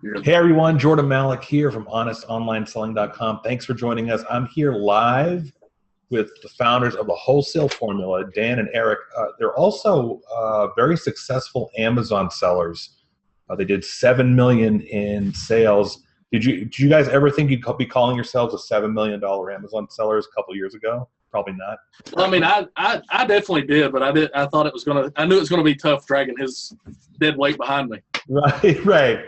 Hey everyone, Jordan Malik here from HonestOnlineSelling.com. Thanks for joining us. I'm here live with the founders of the Wholesale Formula, Dan and Eric. They're also very successful Amazon sellers. They did $7 million in sales. Did you guys ever think you'd be calling yourselves a $7 million Amazon sellers a couple years ago? Probably not. I mean, I definitely did, but I thought it was I knew it was gonna be tough dragging his dead weight behind me. Right.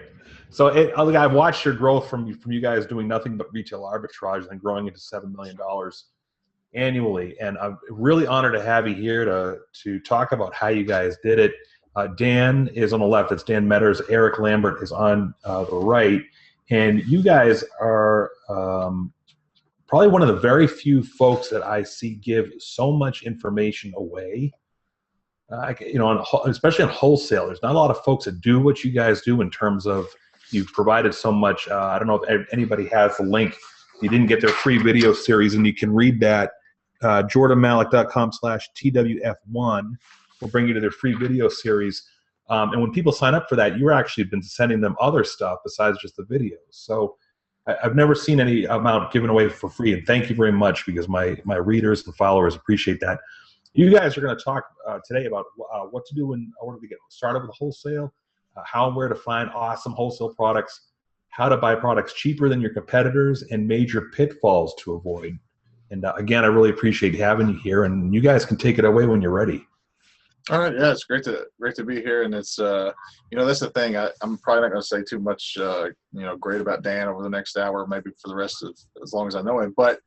So I've watched your growth from you guys doing nothing but retail arbitrage and then growing into $7 million annually. And I'm really honored to have you here to talk about how you guys did it. Dan is on the left. It's Dan Metters. Eric Lambert is on the right. And you guys are probably one of the very few folks that I see give so much information away. Especially on wholesale, there's not a lot of folks that do what you guys do in terms of you've provided so much. I don't know if anybody has the link. You didn't get their free video series, and you can read that. jordanmalik.com/TWF1 will bring you to their free video series. And when people sign up for that, you're actually been sending them other stuff besides just the videos. So I've never seen any amount given away for free, and thank you very much because my readers and followers appreciate that. You guys are going to talk today about what to do in order to get started with wholesale, how and where to find awesome wholesale products, how to buy products cheaper than your competitors, and major pitfalls to avoid. And again, I really appreciate having you here, and you guys can take it away when you're ready. All right, yeah, it's great to be here, and it's that's the thing. I'm probably not going to say too much great about Dan over the next hour, maybe for the rest of as long as I know him. But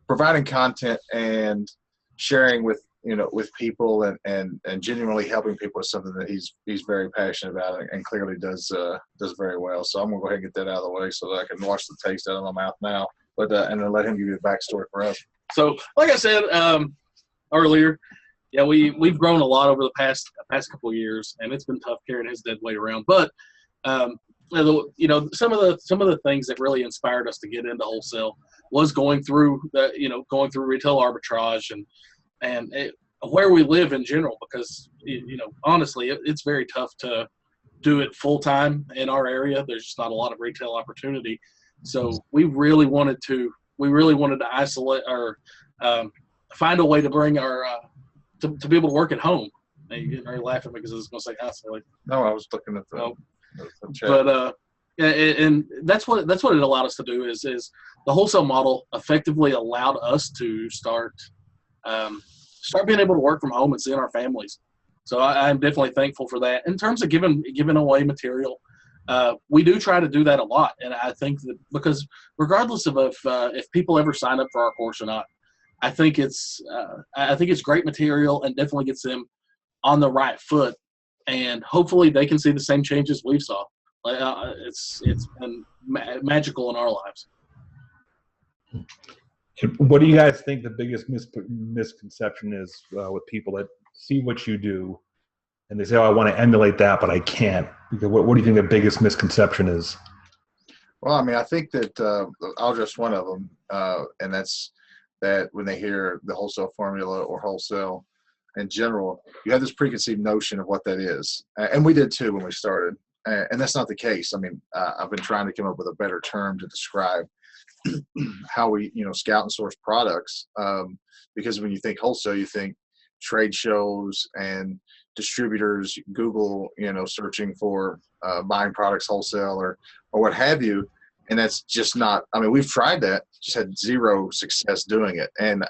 providing content and sharing with people and genuinely helping people is something that he's very passionate about and clearly does very well. So I'm gonna go ahead and get that out of the way so that I can wash the taste out of my mouth now. But and then let him give you the backstory for us. So, like I said earlier, yeah, we've grown a lot over the past couple of years, and it's been tough carrying his dead weight around. But some of the things that really inspired us to get into wholesale was going through retail arbitrage and where we live in general, because honestly, it's very tough to do it full time in our area. There's just not a lot of retail opportunity. So we really wanted to isolate or find a way to bring our to be able to work at home. And you're getting very laughing because I was going to say isolate. No, I was looking at the chat. But and that's what it allowed us to do is the wholesale model effectively allowed us to start being able to work from home and seeing our families. So I'm definitely thankful for that. In terms of giving away material, we do try to do that a lot. And I think that because regardless of if people ever sign up for our course or not, I think it's great material and definitely gets them on the right foot. And hopefully they can see the same changes we saw. It's been magical in our lives. What do you guys think the biggest misconception is with people that see what you do and they say, "Oh, I want to emulate that, but I can't"? What do you think the biggest misconception is? Well, I mean, I think that I'll address one of them, and that's that when they hear the wholesale formula or wholesale in general, you have this preconceived notion of what that is. And we did too when we started. And that's not the case. I mean, I've been trying to come up with a better term to describe how we, scout and source products. Because when you think wholesale, you think trade shows and distributors, Google, searching for buying products wholesale or what have you. And that's just not, I mean, we've tried that, just had zero success doing it. And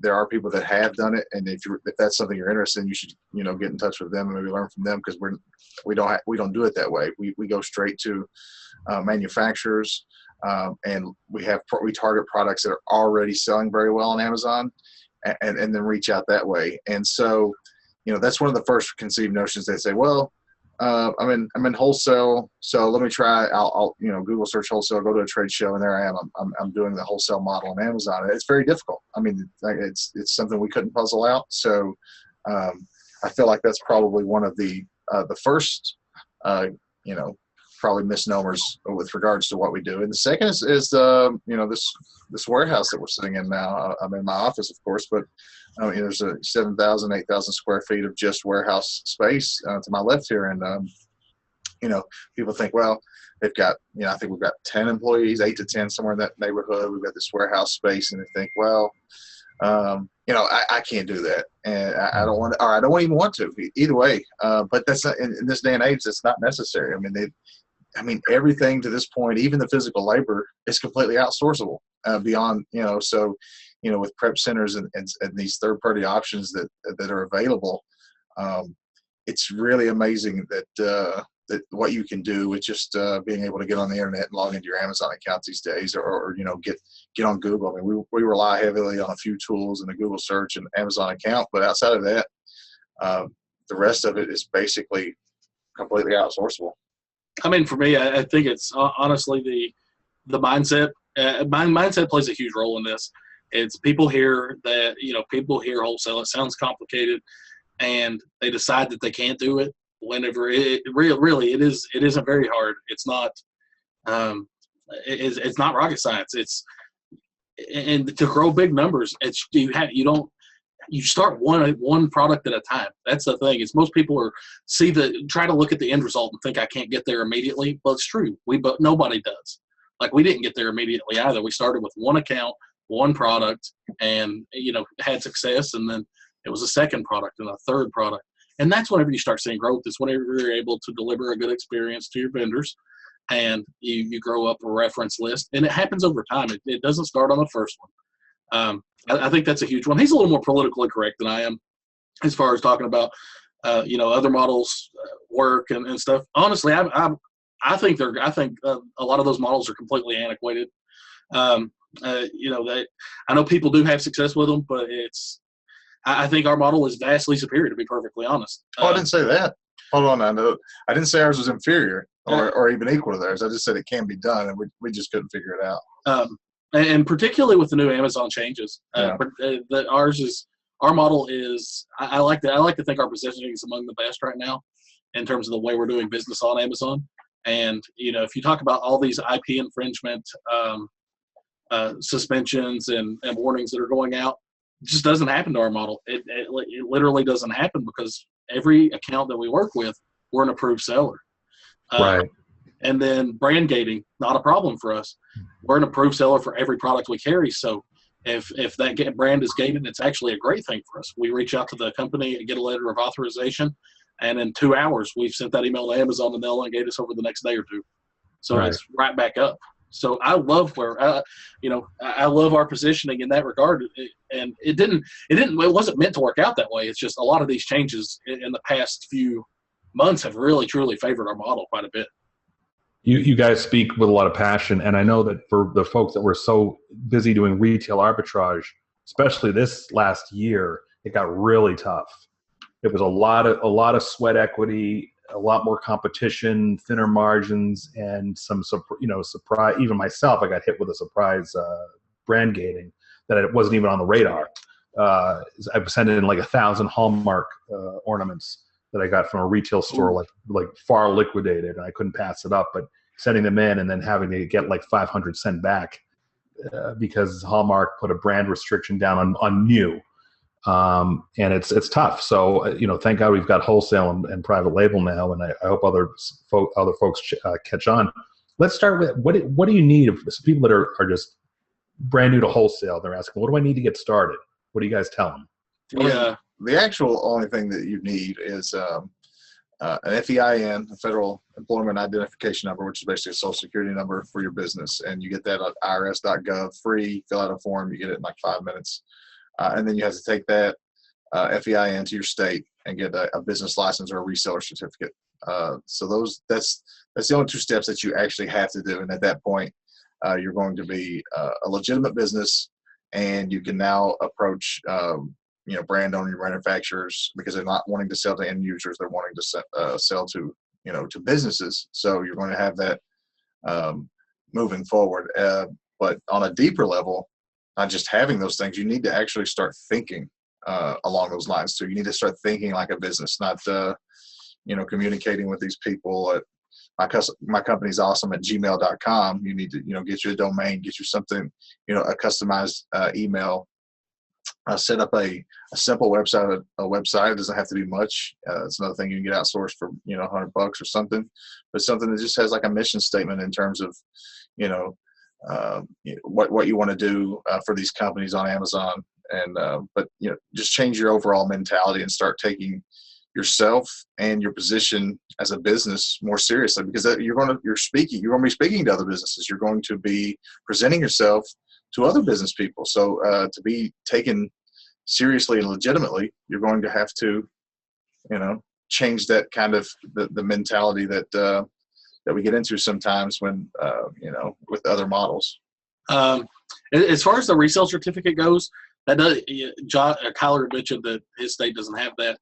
there are people that have done it. And if that's something you're interested in, you should, get in touch with them and maybe learn from them, because we don't do it that way. We go straight to manufacturers, and we target products that are already selling very well on Amazon, and then reach out that way. And so, that's one of the first conceived notions. They say, well, I'm in wholesale, so let me try. I'll Google search wholesale, go to a trade show, and there I am. I'm doing the wholesale model on Amazon. It's very difficult. I mean, it's something we couldn't puzzle out. So I feel like that's probably one of the first probably misnomers with regards to what we do. And the second is this warehouse that we're sitting in now. I'm in my office, of course, but there's a 7,000, 8,000 square feet of just warehouse space to my left here. And, people think, well, they've got, I think we've got 10 employees, 8 to 10, somewhere in that neighborhood. We've got this warehouse space, and they think, well, I can't do that, and I don't want to, or I don't even want to. Either way, but that's not, in this day and age, it's not necessary. I mean, everything to this point, even the physical labor, is completely outsourceable beyond, so, with prep centers and these third-party options that are available, it's really amazing that what you can do with just being able to get on the internet and log into your Amazon account these days, or get on Google. I mean, we rely heavily on a few tools in the Google search and Amazon account, but outside of that, the rest of it is basically completely outsourceable. I mean, for me, I think it's honestly the mindset. Mindset plays a huge role in this. It's people hear that, people hear wholesale. It sounds complicated, and they decide that they can't do it. Whenever it isn't very hard. It's not, it's not rocket science. And to grow big numbers, you start one product at a time. That's the thing. Is most people try to look at the end result and think I can't get there immediately. Well, it's true. But nobody does. Like, we didn't get there immediately either. We started with one account, one product, and had success, and then it was a second product and a third product. And that's whenever you start seeing growth. Is whenever you're able to deliver a good experience to your vendors, and you grow up a reference list. And it happens over time. It doesn't start on the first one. I think that's a huge one. He's a little more politically correct than I am as far as talking about, other models work and stuff. Honestly, I think a lot of those models are completely antiquated. I know people do have success with them, but I think our model is vastly superior, to be perfectly honest. I didn't say that. Hold on, I didn't say ours was inferior or even equal to theirs. I just said it can be done, and we just couldn't figure it out. And particularly with the new Amazon changes, our model is. I like to think our positioning is among the best right now, in terms of the way we're doing business on Amazon. And if you talk about all these IP infringement suspensions and warnings that are going out, it just doesn't happen to our model. It literally doesn't happen, because every account that we work with, we're an approved seller. Right. And then brand gating, not a problem for us. We're an approved seller for every product we carry. So if that brand is gated, it's actually a great thing for us. We reach out to the company and get a letter of authorization, and in 2 hours, we've sent that email to Amazon, and they'll ungate us over the next day or two. So It's right back up. So I love I love our positioning in that regard. And it wasn't meant to work out that way. It's just a lot of these changes in the past few months have really, truly favored our model quite a bit. You guys speak with a lot of passion, and I know that for the folks that were so busy doing retail arbitrage, especially this last year, it got really tough. It was a lot of sweat equity, a lot more competition, thinner margins, and some surprise. Even myself, I got hit with a surprise brand gating that it wasn't even on the radar. I sent in like 1,000 Hallmark ornaments that I got from a retail store, like far liquidated, and I couldn't pass it up. But sending them in and then having to get like 500 sent back because Hallmark put a brand restriction down on new. And it's tough. So, thank God we've got wholesale and private label now, and I hope other folks catch on. Let's start with what do you need of people that are just brand new to wholesale? They're asking, what do I need to get started? What do you guys tell them? Yeah. The actual only thing that you need is an FEIN, a Federal Employment Identification Number, which is basically a social security number for your business. And you get that at irs.gov, free, fill out a form, you get it in like 5 minutes. And then you have to take that FEIN to your state and get a business license or a reseller certificate. So that's the only 2 steps that you actually have to do. And at that point, you're going to be a legitimate business, and you can now approach brand owner manufacturers, because they're not wanting to sell to end users; they're wanting to sell to to businesses. So you're going to have that moving forward. But on a deeper level, not just having those things, you need to actually start thinking along those lines too. You need to start thinking like a business, not communicating with these people at my company's awesome at gmail.com. You need to get you a domain, get you something, a customized email set up a simple website. A website, it doesn't have to be much. It's another thing you can get outsourced for, $100 or something, but something that just has like a mission statement in terms of, what you want to do for these companies on Amazon. And but just change your overall mentality and start taking yourself and your position as a business more seriously, because you're going to be speaking to other businesses. You're going to be presenting yourself to other business people. So to be taken seriously and legitimately, you're going to have to, change that kind of the mentality that we get into sometimes when, with other models. As far as the resale certificate goes, that does. Kyler mentioned that his state doesn't have that.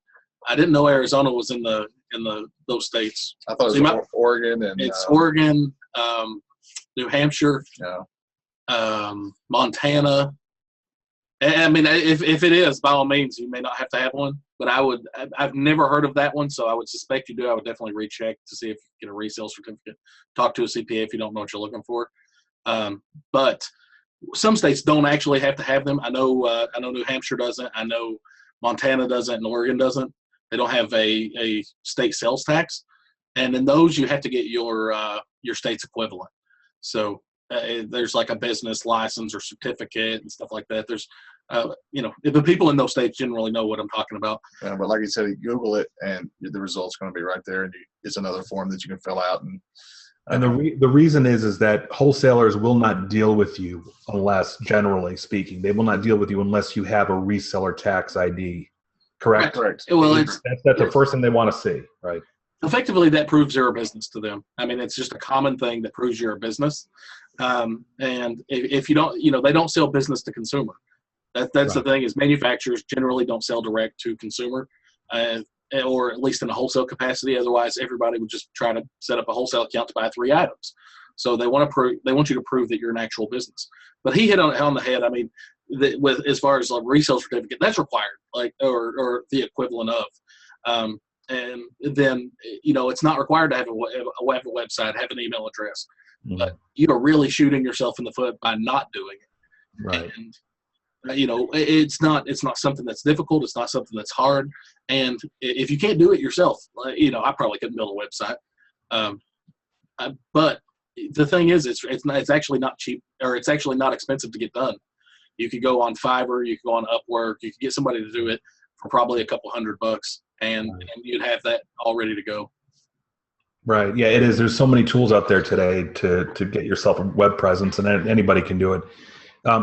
I didn't know Arizona was in those states. I thought it was Oregon and it's Oregon, New Hampshire, Montana. I mean, if it is, by all means, you may not have to have one. But I've never heard of that one, so I would suspect you do. I would definitely recheck to see if you get a resale certificate. Talk to a CPA if you don't know what you're looking for. But some states don't actually have to have them. I know New Hampshire doesn't. I know Montana doesn't, and Oregon doesn't. They don't have a state sales tax, and in those you have to get your state's equivalent. So there's like a business license or certificate and stuff like that. There's the people in those states generally know what I'm talking about. Yeah, but like you said, you Google it and the result's going to be right there, and it's another form that you can fill out. And the reason is that wholesalers will not deal with you unless, generally speaking, they will not deal with you unless you have a reseller tax ID. Correct? Correct. Well, that's the first thing they want to see, right? Effectively, that proves you're a business to them. I mean, it's just a common thing that proves you're a business. And if you don't, they don't sell business to consumer. That's right. The thing is, manufacturers generally don't sell direct to consumer, or at least in a wholesale capacity. Otherwise, everybody would just try to set up a wholesale account to buy 3 items. So they want you to prove that you're an actual business. But he hit on the head. I mean, with as far as a resale certificate, that's required, or the equivalent of. And then it's not required to have a website, have an email address, but you are really shooting yourself in the foot by not doing it. Right. And it's not something that's difficult. It's not something that's hard. And if you can't do it yourself, I probably couldn't build a website. But the thing is, it's actually not cheap, or it's actually not expensive to get done. You could go on Fiverr, you could go on Upwork, you could get somebody to do it for probably a couple $100, and you'd have that all ready to go. Right. Yeah, it is. There's so many tools out there today to get yourself a web presence, and anybody can do it.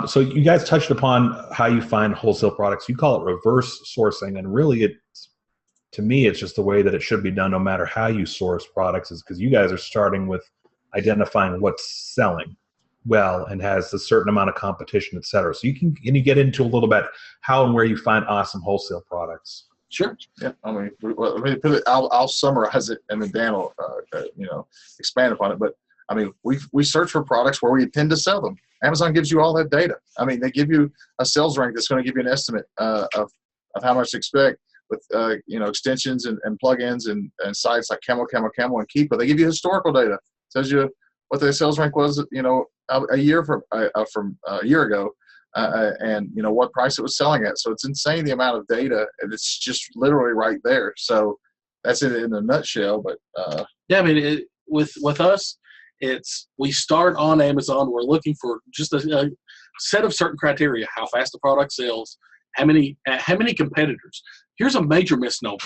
So you guys touched upon how you find wholesale products. You call it reverse sourcing, and really, to me, it's just the way that it should be done, no matter how you source products, is because you guys are starting with identifying what's selling well and has a certain amount of competition, et cetera. So can you get into a little bit how and where you find awesome wholesale products? Sure. Yeah. I mean, I'll summarize it, and then Dan will, expand upon it. But I mean, we search for products where we intend to sell them. Amazon gives you all that data. I mean, they give you a sales rank that's going to give you an estimate of how much to expect with extensions and plugins and sites like Camel, and Keep. But they give you historical data. It tells you what the sales rank was, a year from a year ago, and what price it was selling at. So it's insane the amount of data, and it's just literally right there. So that's it in a nutshell. But yeah, I mean, with us, we start on Amazon. We're looking for just a set of certain criteria: how fast the product sells, how many competitors. Here's a major misnomer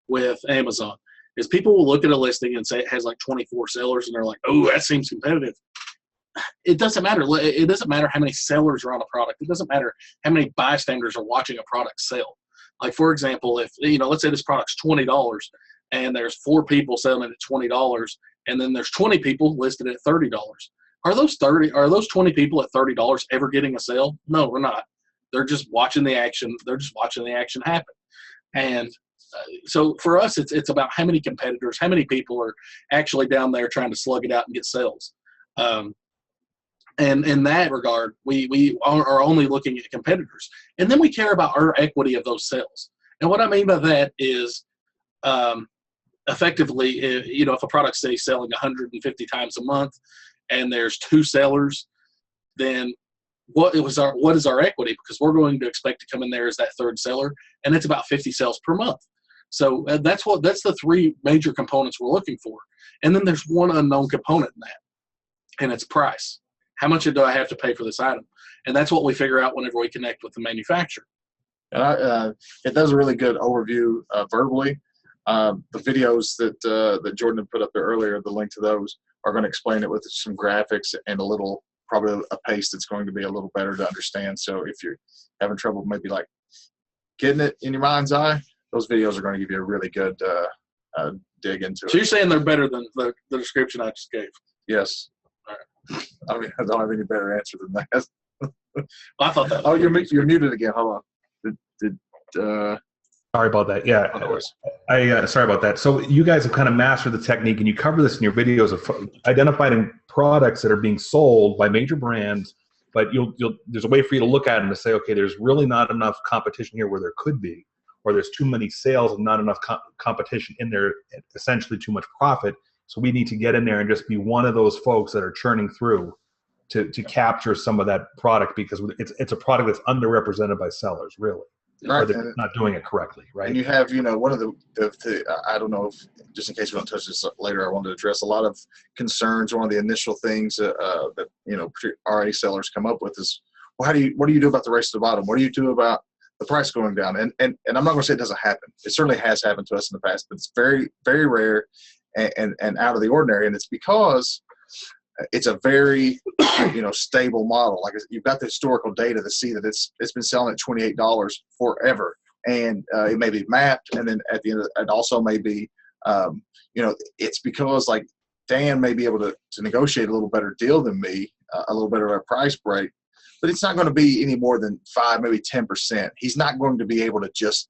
with Amazon: is people will look at a listing and say it has like 24 sellers, and they're like, "Oh, that seems competitive." It doesn't matter. It doesn't matter how many sellers are on a product. It doesn't matter how many bystanders are watching a product sell. Like, for example, if let's say this product's $20 and there's 4 people selling it at $20, and then there's 20 people listed at $30. Are those 20 people at $30 ever getting a sale? No, we're not. They're just watching the action. They're just watching the action happen. And so for us, it's about how many competitors, how many people are actually down there trying to slug it out and get sales. And in that regard, we are only looking at competitors. And then we care about our equity of those sales. And what I mean by that is, effectively, if a product's, say, selling 150 times a month and there's 2 sellers, then what is our equity, because we're going to expect to come in there as that third seller, and it's about 50 sales per month. So that's the three major components we're looking for. And then there's one unknown component in that, and it's price. How much do I have to pay for this item? And that's what we figure out whenever we connect with the manufacturer. And it does a really good overview verbally. The videos that Jordan had put up there earlier, the link to those are going to explain it with some graphics and probably a pace that's going to be a little better to understand. So if you're having trouble maybe like getting it in your mind's eye, those videos are going to give you a really good dig into it. So you're saying they're better than the description I just gave? Yes. All right. I mean, I don't have any better answer than that. Well, I thought that. Oh, you're muted again. Hold on. Sorry about that. Yeah, sorry about that. So you guys have kind of mastered the technique, and you cover this in your videos of identifying products that are being sold by major brands, but there's a way for you to look at them to say, okay, there's really not enough competition here where there could be, or there's too many sales and not enough competition in there, essentially too much profit. So we need to get in there and just be one of those folks that are churning through to capture some of that product, because it's a product that's underrepresented by sellers, really. Right. Or they're not doing it correctly, right? And you have, one of the I don't know if, just in case we don't touch this later, I wanted to address a lot of concerns. One of the initial things that RA sellers come up with is, well, what do you do about the race to the bottom? What do you do about the price going down? And I'm not going to say it doesn't happen. It certainly has happened to us in the past, but it's very, very rare and out of the ordinary. And it's because it's a very, stable model. Like, you've got the historical data to see that it's been selling at $28 forever, and it may be mapped. And then at the end, it also may be, it's because like Dan may be able to negotiate a little better deal than me, a little better of a price break, but it's not going to be any more than 5, maybe 10%. He's not going to be able to just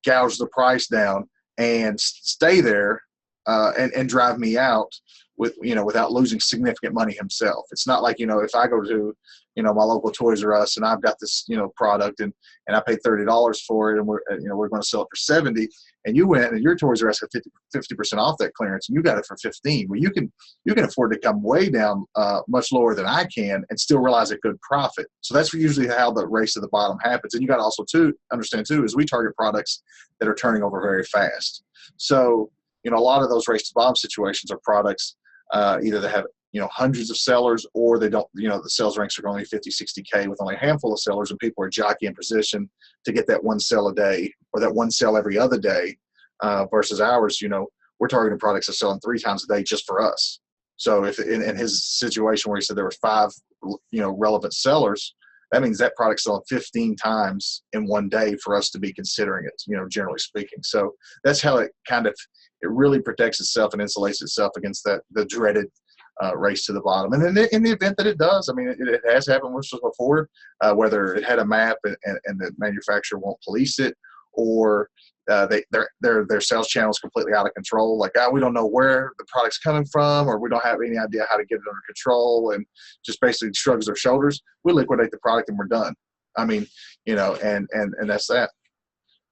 gouge the price down and stay there and drive me out without losing significant money himself. It's not like, if I go to, my local Toys R Us and I've got this, product and I pay $30 for it, and we're going to sell it for $70, and you went and your Toys R Us got 50% off that clearance and you got it for $15. Well, you can afford to come way down much lower than I can and still realize a good profit. So that's usually how the race to the bottom happens. And you got to also understand is we target products that are turning over very fast. So, a lot of those race to the bottom situations are products either that have hundreds of sellers, or they don't, the sales ranks are only 50, 60K with only a handful of sellers, and people are jockeying position to get that one sell a day or that one sell every other day, versus ours, we're targeting products that are selling 3 times a day just for us. So if in his situation where he said there were 5 relevant sellers, that means that product's selling 15 times in one day for us to be considering it, generally speaking. So that's how it really protects itself and insulates itself against the dreaded race to the bottom. And then in the event that it does, I mean, it has happened with us before, whether it had a map and the manufacturer won't police it, or their sales channel is completely out of control. Like, we don't know where the product's coming from, or we don't have any idea how to get it under control, and just basically shrugs their shoulders. We liquidate the product and we're done. I mean, and that's that.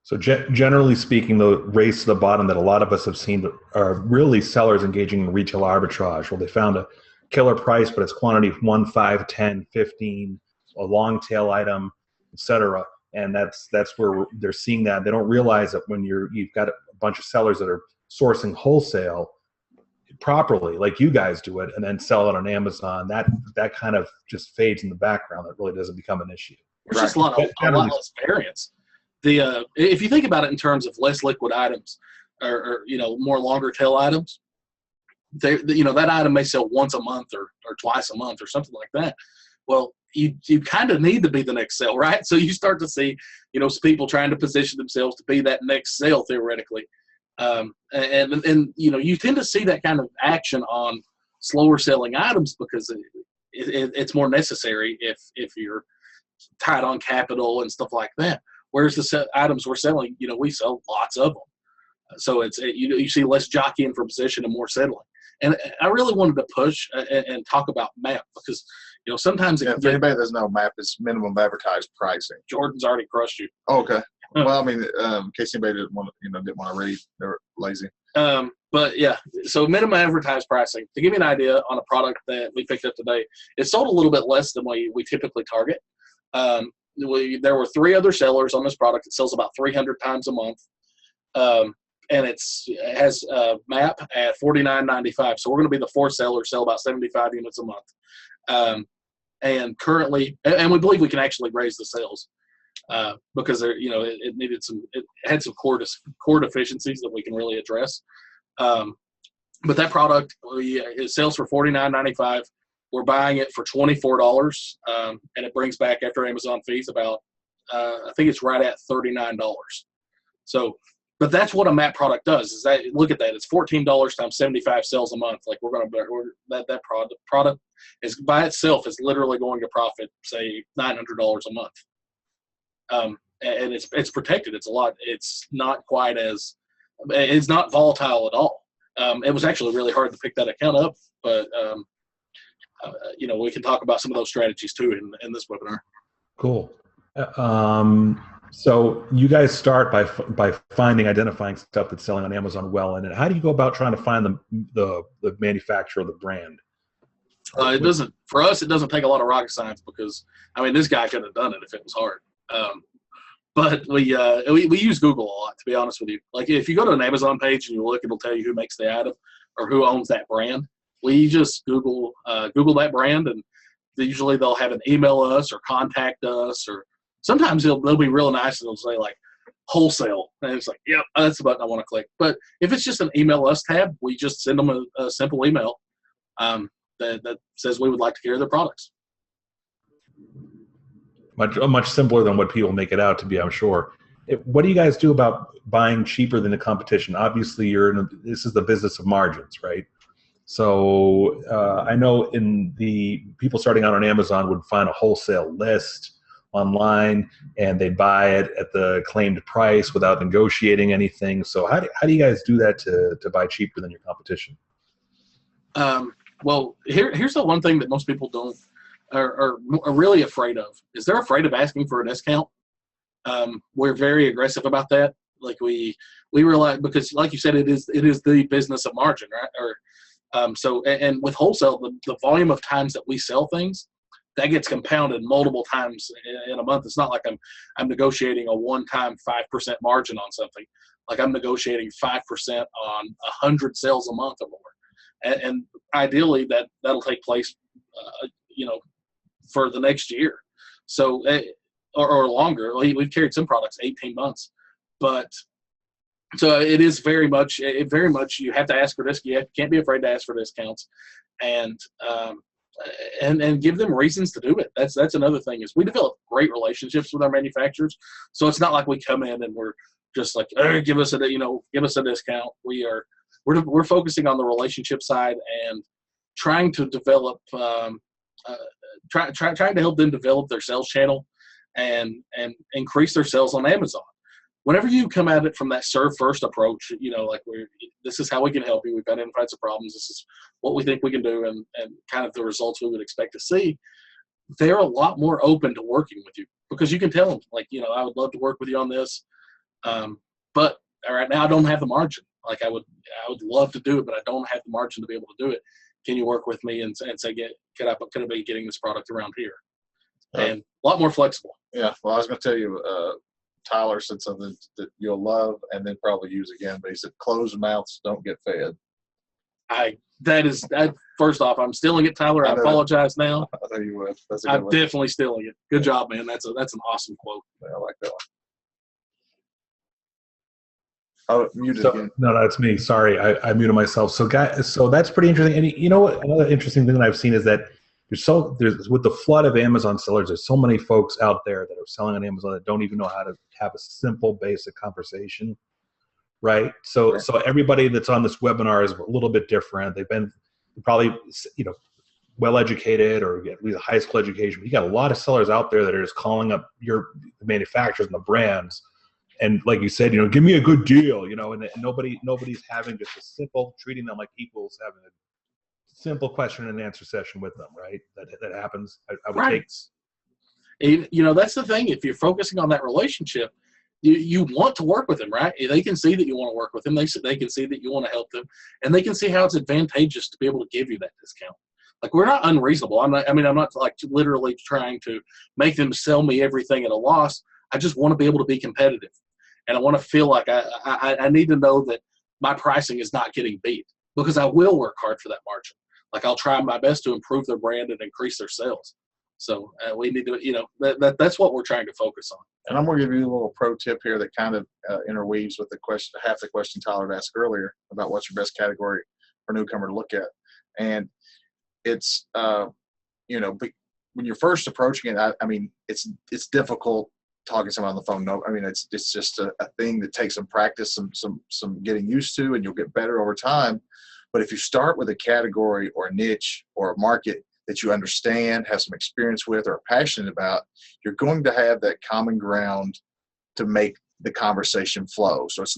So generally speaking, the race to the bottom that a lot of us have seen are really sellers engaging in retail arbitrage, where they found a killer price, but it's quantity of 1, 5, 10, 15, a long tail item, etc. And that's where they're seeing that. They don't realize that when you've got a bunch of sellers that are sourcing wholesale properly, like you guys do it, and then sell it on Amazon, that kind of just fades in the background. That really doesn't become an issue. There's just a lot less variance. If you think about it in terms of less liquid items, or more longer tail items, that item may sell once a month or twice a month or something like that. Well, you kind of need to be the next sale, right? So you start to see, people trying to position themselves to be that next sale theoretically, and you tend to see that kind of action on slower selling items because it's more necessary if you're tight on capital and stuff like that. Whereas the items we're selling, we sell lots of them. So you see less jockeying for position and more settling. And I really wanted to push and talk about MAP because, sometimes if anybody doesn't know, MAP is minimum advertised pricing. Jordan's already crushed you. Oh, okay. Well, I mean, in case anybody didn't want to read, they're lazy. But yeah, so minimum advertised pricing. To give you an idea on a product that we picked up today, it sold a little bit less than we typically target. There were 3 other sellers on this product. It sells about 300 times a month. And it has a map at $49.95. So we're going to be the 4th seller, sell about 75 units a month. And currently, and we believe we can actually raise the sales because it had some core deficiencies that we can really address. But that product, it sells for $49.95. We're buying it for $24, and it brings back, after Amazon fees, about I think it's right at $39. So, but that's what a map product does. Is that, look at that? It's $14 times 75 sales a month. Like that product is by itself is literally going to profit, say, $900 a month. And it's protected. It's a lot. It's not quite as, it's not volatile at all. It was actually really hard to pick that account up, but we can talk about some of those strategies too in this webinar. Cool. So you guys start by identifying stuff that's selling on Amazon well, and then how do you go about trying to find the manufacturer, the brand? It doesn't, for us, it doesn't take a lot of rocket science because, I mean, this guy could have done it if it was hard. But we use Google a lot, to be honest with you. Like if you go to an Amazon page and you look, it'll tell you who makes the item or who owns that brand. We just Google that brand, and usually they'll have an email us or contact us, or sometimes they'll be real nice and they'll say like wholesale, and it's like, yep, that's the button I want to click. But if it's just an email us tab, we just send them a simple email that says we would like to carry their products. Much simpler than what people make it out to be, I'm sure. What do you guys do about buying cheaper than the competition? Obviously, this is the business of margins, right? So I know in the people starting out on Amazon would find a wholesale list online and they'd buy it at the claimed price without negotiating anything. So how do you guys do that to buy cheaper than your competition? Well, here's the one thing that most people don't are really afraid of, is they're afraid of asking for a discount. We're very aggressive about that. Like we realize, because like you said, it is the business of margin, right? So with wholesale, the volume of times that we sell things, that gets compounded multiple times in a month. It's not like I'm negotiating a one-time 5% margin on something. Like I'm negotiating 5% on 100 sales a month or more. And ideally that'll take place, for the next year. So, or longer. We've carried some products 18 months, but so it is very much you have to ask for this. You can't be afraid to ask for discounts, and give them reasons to do it. That's another thing, is we develop great relationships with our manufacturers. So it's not like we come in and we're just like, give us a discount. We're focusing on the relationship side and trying to develop, trying to help them develop their sales channel and increase their sales on Amazon. Whenever you come at it from that serve first approach, this is how we can help you. We've identified some problems. This is what we think we can do, and kind of the results we would expect to see. They're a lot more open to working with you, because you can tell them, like, I would love to work with you on this, but right now I don't have the margin. Like I would love to do it, but I don't have the margin to be able to do it. Can you work with me and say, could I be getting this product around here? And a lot more flexible. Yeah. Well, I was going to tell you, Tyler said something that you'll love and then probably use again, but he said closed mouths don't get fed. First off, I'm stealing it, Tyler. I apologize now. I thought you would. I'm definitely stealing it. Good job, man. That's an awesome quote. Yeah, I like that one. Oh, muted again. No, that's me. Sorry, I muted myself. So that's pretty interesting. And you know what? Another interesting thing that I've seen is that there's with the flood of Amazon sellers, there's so many folks out there that are selling on Amazon that don't even know how to have a simple, basic conversation, right? So everybody that's on this webinar is a little bit different. They've been probably well educated, or at least a high school education. But you got a lot of sellers out there that are just calling up the manufacturers and the brands. And like you said, give me a good deal, and nobody's having just a simple, treating them like equals, having a simple question and answer session with them, right? That happens. I would take. That's the thing. If you're focusing on that relationship, you want to work with them, right? They can see that you want to work with them. They can see that you want to help them, and they can see how it's advantageous to be able to give you that discount. Like, we're not unreasonable. I'm not like literally trying to make them sell me everything at a loss. I just want to be able to be competitive, and I want to feel like I need to know that my pricing is not getting beat, because I will work hard for that margin. Like, I'll try my best to improve their brand and increase their sales. So we need to, that's what we're trying to focus on. And I'm going to give you a little pro tip here that kind of interweaves with the question, half the question Tyler asked earlier about what's your best category for a newcomer to look at. And it's, when you're first approaching it, I mean, it's difficult talking to someone on the phone. No, I mean, it's just a thing that takes some practice, some getting used to, and you'll get better over time. But if you start with a category or a niche or a market that you understand, have some experience with, or are passionate about, you're going to have that common ground to make the conversation flow. So it's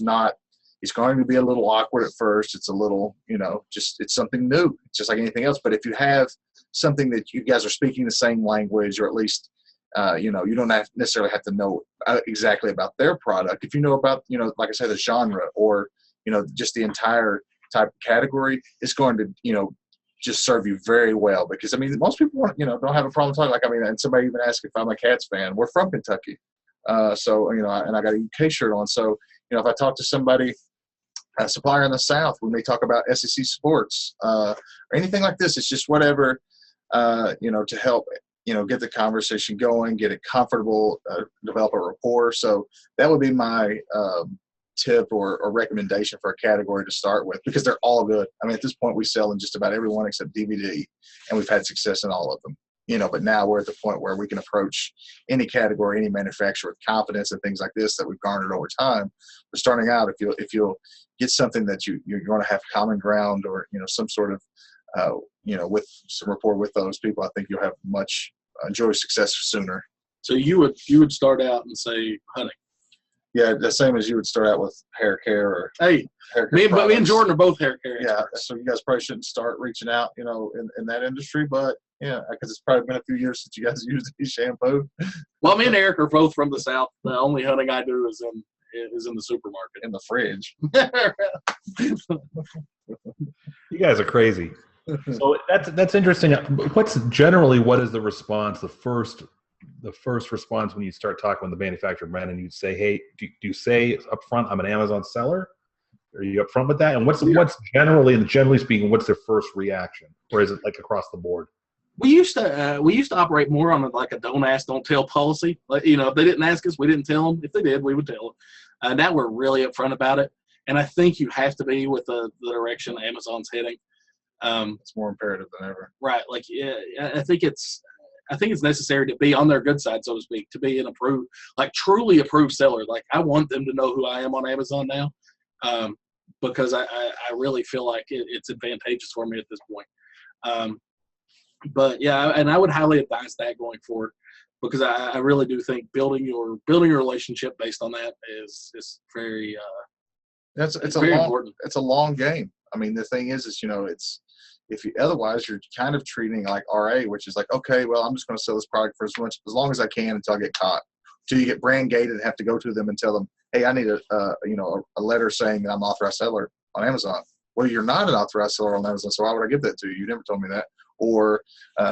going to be a little awkward at first. It's a little, it's something new. It's just like anything else. But if you have something that you guys are speaking the same language, or at least, you don't necessarily have to know exactly about their product. If you know about, like I said, the genre, or, just the entire type of category, it's going to, just serve you very well. Because, I mean, most people don't have a problem talking. Like, I mean, and somebody even asked if I'm a Cats fan. We're from Kentucky. So, and I got a UK shirt on. So, if I talk to somebody, a supplier in the South, we may talk about SEC sports, or anything like this. It's just whatever, to help, get the conversation going, get it comfortable, develop a rapport. So that would be my tip or recommendation for a category to start with, because they're all good. I mean, at this point, we sell in just about everyone except DVD, and we've had success in all of them. But now we're at the point where we can approach any category, any manufacturer with confidence and things like this that we've garnered over time. But starting out, if you'll get something that you're going to have common ground, or some sort of with some rapport with those people, I think you'll have much enjoy success sooner. So you would start out and say hunting. Yeah, the same as you would start out with hair care or me and Jordan are both hair care experts. Yeah, so you guys probably shouldn't start reaching out, in that industry. But yeah, because it's probably been a few years since you guys used any shampoo. Well, me and Eric are both from the South. The only hunting I do is in the supermarket, in the fridge. You guys are crazy. So that's interesting. What is the response? The first response when you start talking with the manufacturer brand, and you say, "Hey, do you say up front, I'm an Amazon seller"? Are you up front with that? And what's generally speaking, what's their first reaction, or is it like across the board? We used to operate more on like a don't ask, don't tell policy. Like, if they didn't ask us, we didn't tell them. If they did, we would tell them. Now we're really upfront about it, and I think you have to be with the direction Amazon's heading. It's more imperative than ever. Right. Like, yeah, I think it's necessary to be on their good side, so to speak, to be an approved, like truly approved seller. Like, I want them to know who I am on Amazon now, because I really feel like it's advantageous for me at this point. But yeah, and I would highly advise that going forward, because I really do think building your relationship based on that is very it's very important. It's a long game. I mean, the thing is otherwise you're kind of treating like RA, which is like, okay, well, I'm just going to sell this product for as long as I can until I get caught, until you get brand gated and have to go to them and tell them, hey, I need a letter saying that I'm an authorized seller on Amazon. Well, you're not an authorized seller on Amazon, so why would I give that to you? You never told me that. Or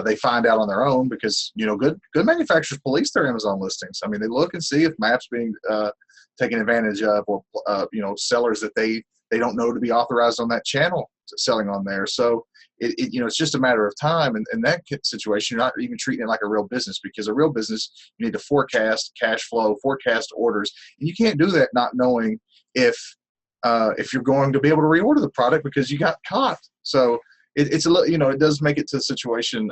they find out on their own, because good manufacturers police their Amazon listings. I mean, they look and see if maps being taken advantage of, or sellers that they don't know to be authorized on that channel selling on there. So it's just a matter of time. And in that situation, you're not even treating it like a real business, because a real business, you need to forecast cash flow, forecast orders, and you can't do that not knowing if you're going to be able to reorder the product because you got caught. So it's a little, it does make it to a situation.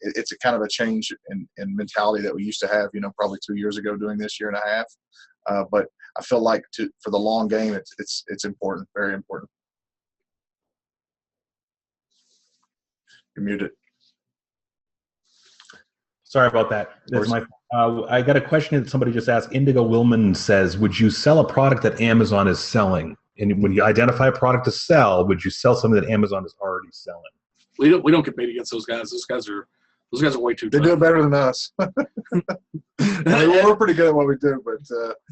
It's a kind of a change in mentality that we used to have, probably 2 years ago doing this year and a half. But I feel like for the long game, it's important, very important. You're muted. Sorry about that. That's my. I got a question that somebody just asked. Indigo Willman says, "Would you sell a product that Amazon is selling? And when you identify a product to sell, would you sell something that Amazon is already selling?" We don't compete against those guys. Those guys are Those guys are way too They tough. do it better than us. We're pretty good at what we do, but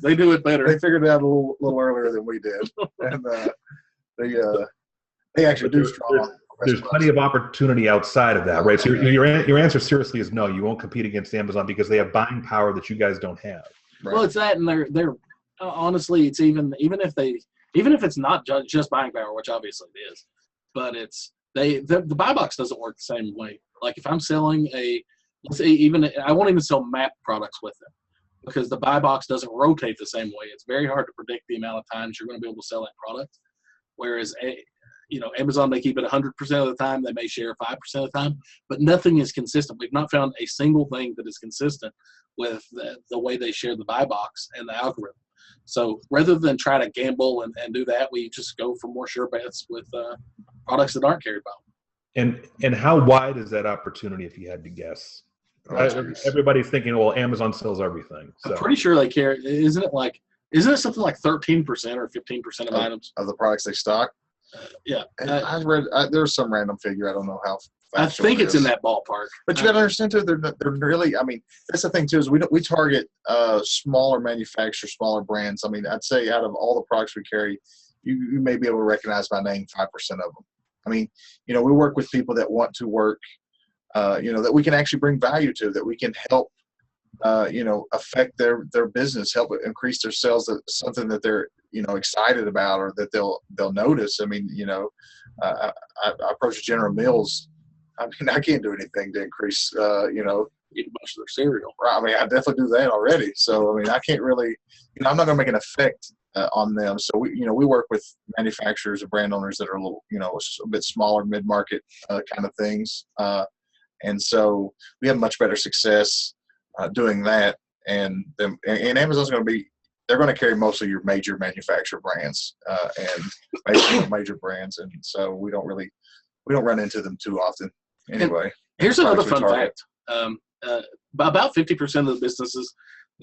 They do it better. they figured it out a little earlier than we did, and they actually do strong. There's plenty of opportunity outside of that, right? So your answer seriously is no. You won't compete against Amazon because they have buying power that you guys don't have. Right. Well, it's that, and they're honestly, it's even if it's not just buying power, which obviously it is, but it's the buy box doesn't work the same way. Like if I'm selling let's say I won't even sell map products with them because the buy box doesn't rotate the same way. It's very hard to predict the amount of times you're going to be able to sell that product. Whereas Amazon may keep it 100% of the time. They may share 5% of the time, but nothing is consistent. We've not found a single thing that is consistent with the way they share the buy box and the algorithm. So rather than try to gamble and do that, we just go for more sure bets with products that aren't carried by them. And how wide is that opportunity if you had to guess? Everybody's thinking, well, Amazon sells everything. So. I'm pretty sure they carry. Isn't it something like 13% or 15% of items of the products they stock? Yeah. I read there's some random figure. I don't know how. I think it's in that ballpark. But you got to understand too, they're really. I mean, that's the thing too is we target smaller manufacturers, smaller brands. I mean, I'd say out of all the products we carry, you may be able to recognize by name 5% of them. I mean, we work with people that want to work, that we can actually bring value to, that we can help, affect their business, help increase their sales. That's something that they're, excited about or that they'll notice. I mean, I approach General Mills. I mean, I can't do anything to increase, Eat a bunch of their cereal. I mean, I definitely do that already. So, I mean, I can't really, I'm not going to make an effect on them. So we work with manufacturers and brand owners that are a little, a bit smaller, mid-market kind of things. And so we have much better success doing that. And Amazon's going to be, they're going to carry most of your major manufacturer brands and major brands. And so we don't run into them too often anyway. And here's another fun fact. About 50% of the businesses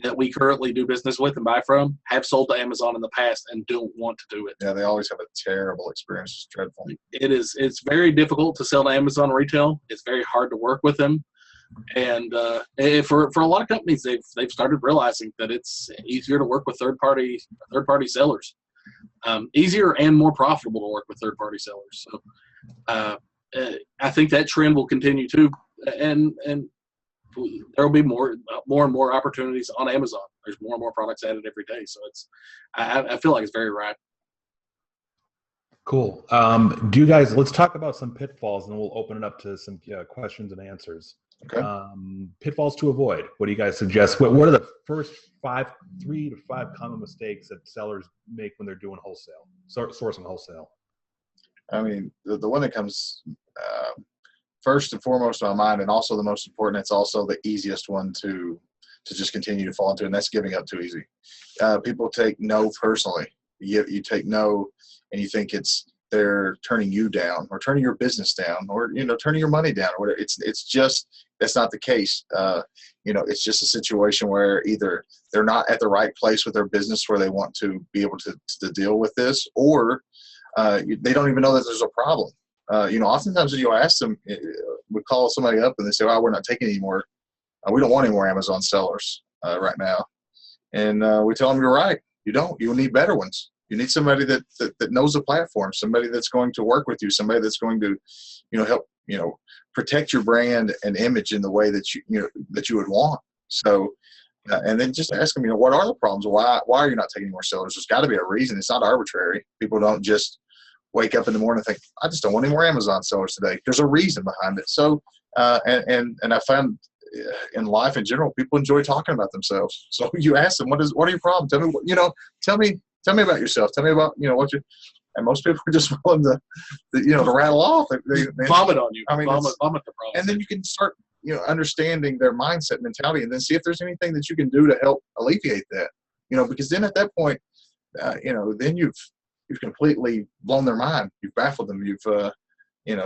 that we currently do business with and buy from have sold to Amazon in the past and don't want to do it. Yeah, they always have a terrible experience. It's dreadful. It's very difficult to sell to Amazon retail. It's very hard to work with them. And for a lot of companies, they've started realizing that it's easier to work with third party sellers, easier and more profitable to work with third party sellers. So I think that trend will continue too, and there will be more and more opportunities on Amazon. There's more and more products added every day, so I feel like it's very ripe. Cool. Do you guys? Let's talk about some pitfalls, and then we'll open it up to some questions and answers. Okay. Pitfalls to avoid. What do you guys suggest? What are the first 3 to 5 common mistakes that sellers make when they're doing wholesale, sourcing wholesale? I mean, the one that comes first and foremost on my mind, and also the most important, it's also the easiest one to just continue to fall into, and that's giving up too easy. People take no personally. You take no, and you think they're turning you down or turning your business down or turning your money down or whatever. It's just, that's not the case. It's just a situation where either they're not at the right place with their business where they want to be able to deal with this, or they don't even know that there's a problem. Oftentimes when you ask them, we call somebody up and they say, "Well, we're not taking any more. We don't want any more Amazon sellers right now." And we tell them, "You're right. You don't. You need better ones. You need somebody that knows the platform, somebody that's going to work with you, somebody that's going to, help, protect your brand and image in the way that you would want." So, and then just ask them, what are the problems? Why are you not taking more sellers? There's got to be a reason. It's not arbitrary. People don't just wake up in the morning and think, "I just don't want any more Amazon sellers today." There's a reason behind it. So, and I found in life in general, people enjoy talking about themselves. So you ask them, what are your problems? Tell me about yourself. Tell me about, what you, and most people are just willing to rattle off. They vomit on you. I mean, vomit the problem. And then you can start, understanding their mindset, mentality, and then see if there's anything that you can do to help alleviate that, because then at that point, then you've completely blown their mind. You've baffled them. You've,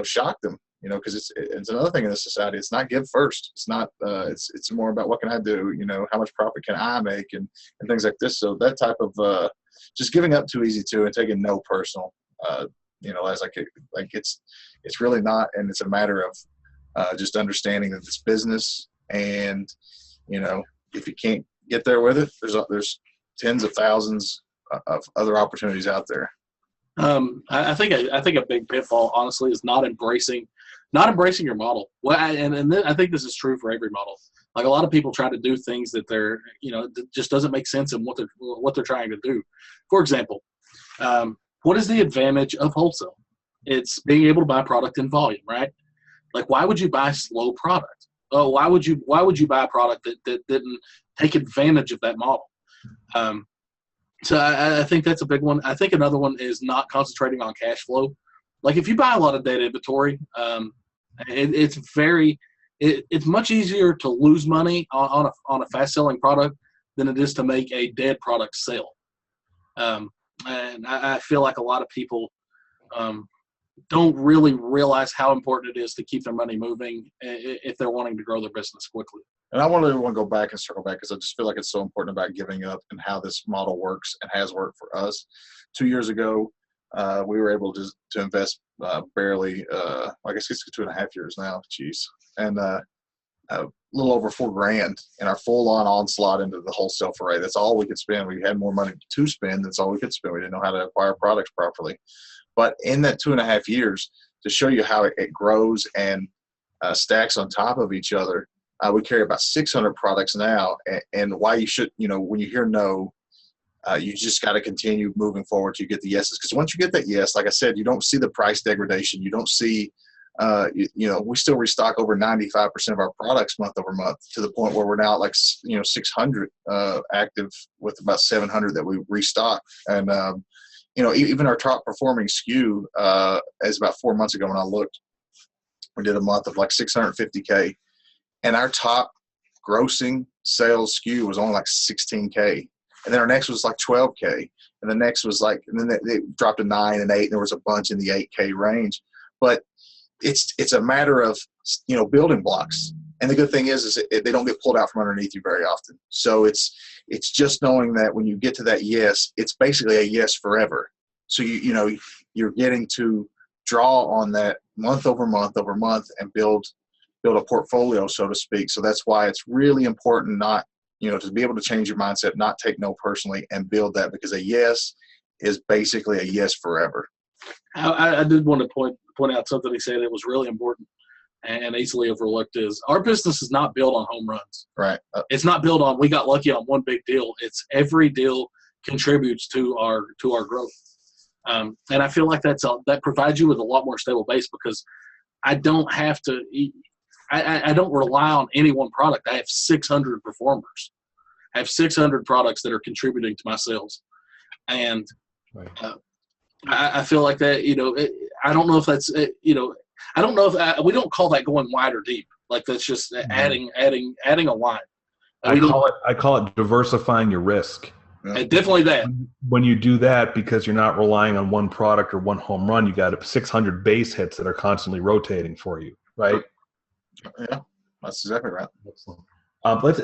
shocked them, because it's another thing in this society. It's not give first. It's not, it's more about what can I do? How much profit can I make and things like this. So that type of, just giving up too easy too and taking no personal, as it's really not. And it's a matter just understanding that it's business, and if you can't get there with it, there's tens of thousands of other opportunities out there. I think a big pitfall, honestly, is not embracing your model. Well, I think this is true for every model. Like, a lot of people try to do things that that just doesn't make sense in what they're trying to do. For example, what is the advantage of wholesale? It's being able to buy product in volume, right? Like, why would you buy slow product? Oh, why would you buy a product that didn't take advantage of that model? So I think that's a big one. I think another one is not concentrating on cash flow. Like, if you buy a lot of data inventory, it's much easier to lose money on a fast selling product than it is to make a dead product sell. And I feel like a lot of people don't really realize how important it is to keep their money moving if they're wanting to grow their business quickly. And I want to go back and circle back, because I just feel like it's so important about giving up and how this model works and has worked for us. 2 years ago, we were able to invest barely, I guess it's 2.5 years now, geez, and a little over $4,000 in our full-on onslaught into the wholesale foray. That's all we could spend. We had more money to spend. That's all we could spend. We didn't know how to acquire products properly. But in that 2.5 years, to show you how it grows and stacks on top of each other, we carry about 600 products now. And why you should, when you hear no, you just got to continue moving forward till you get the yeses. Because once you get that yes, like I said, you don't see the price degradation. You don't see, we still restock over 95% of our products month over month, to the point where we're now at like, 600 active, with about 700 that we restock. And, even our top performing SKU, as about 4 months ago when I looked, we did a month of like 650K. And our top grossing sales SKU was only like 16K. And then our next was like 12K. And the next was like, and then they dropped to 9 and 8, and there was a bunch in the 8K range. But it's a matter of, building blocks. And the good thing is they don't get pulled out from underneath you very often. So it's just knowing that when you get to that yes, it's basically a yes forever. So you're getting to draw on that month over month over month and build a portfolio, so to speak. So that's why it's really important not, to be able to change your mindset, not take no personally, and build that, because a yes is basically a yes forever. I did want to point out something he said that was really important and easily overlooked, is our business is not built on home runs. Right. It's not built on, we got lucky on one big deal. It's every deal contributes to our growth. And I feel like that provides you with a lot more stable base, because I don't have to I don't rely on any one product. I have 600 performers. I have 600 products that are contributing to my sales. And right. I feel like that, I don't know if that's, I don't know if we don't call that going wide or deep. Like, that's just adding a line. I call it diversifying your risk. Yeah. Definitely that. When you do that, because you're not relying on one product or one home run, you got 600 base hits that are constantly rotating for you, right? Yeah, that's exactly right. Excellent.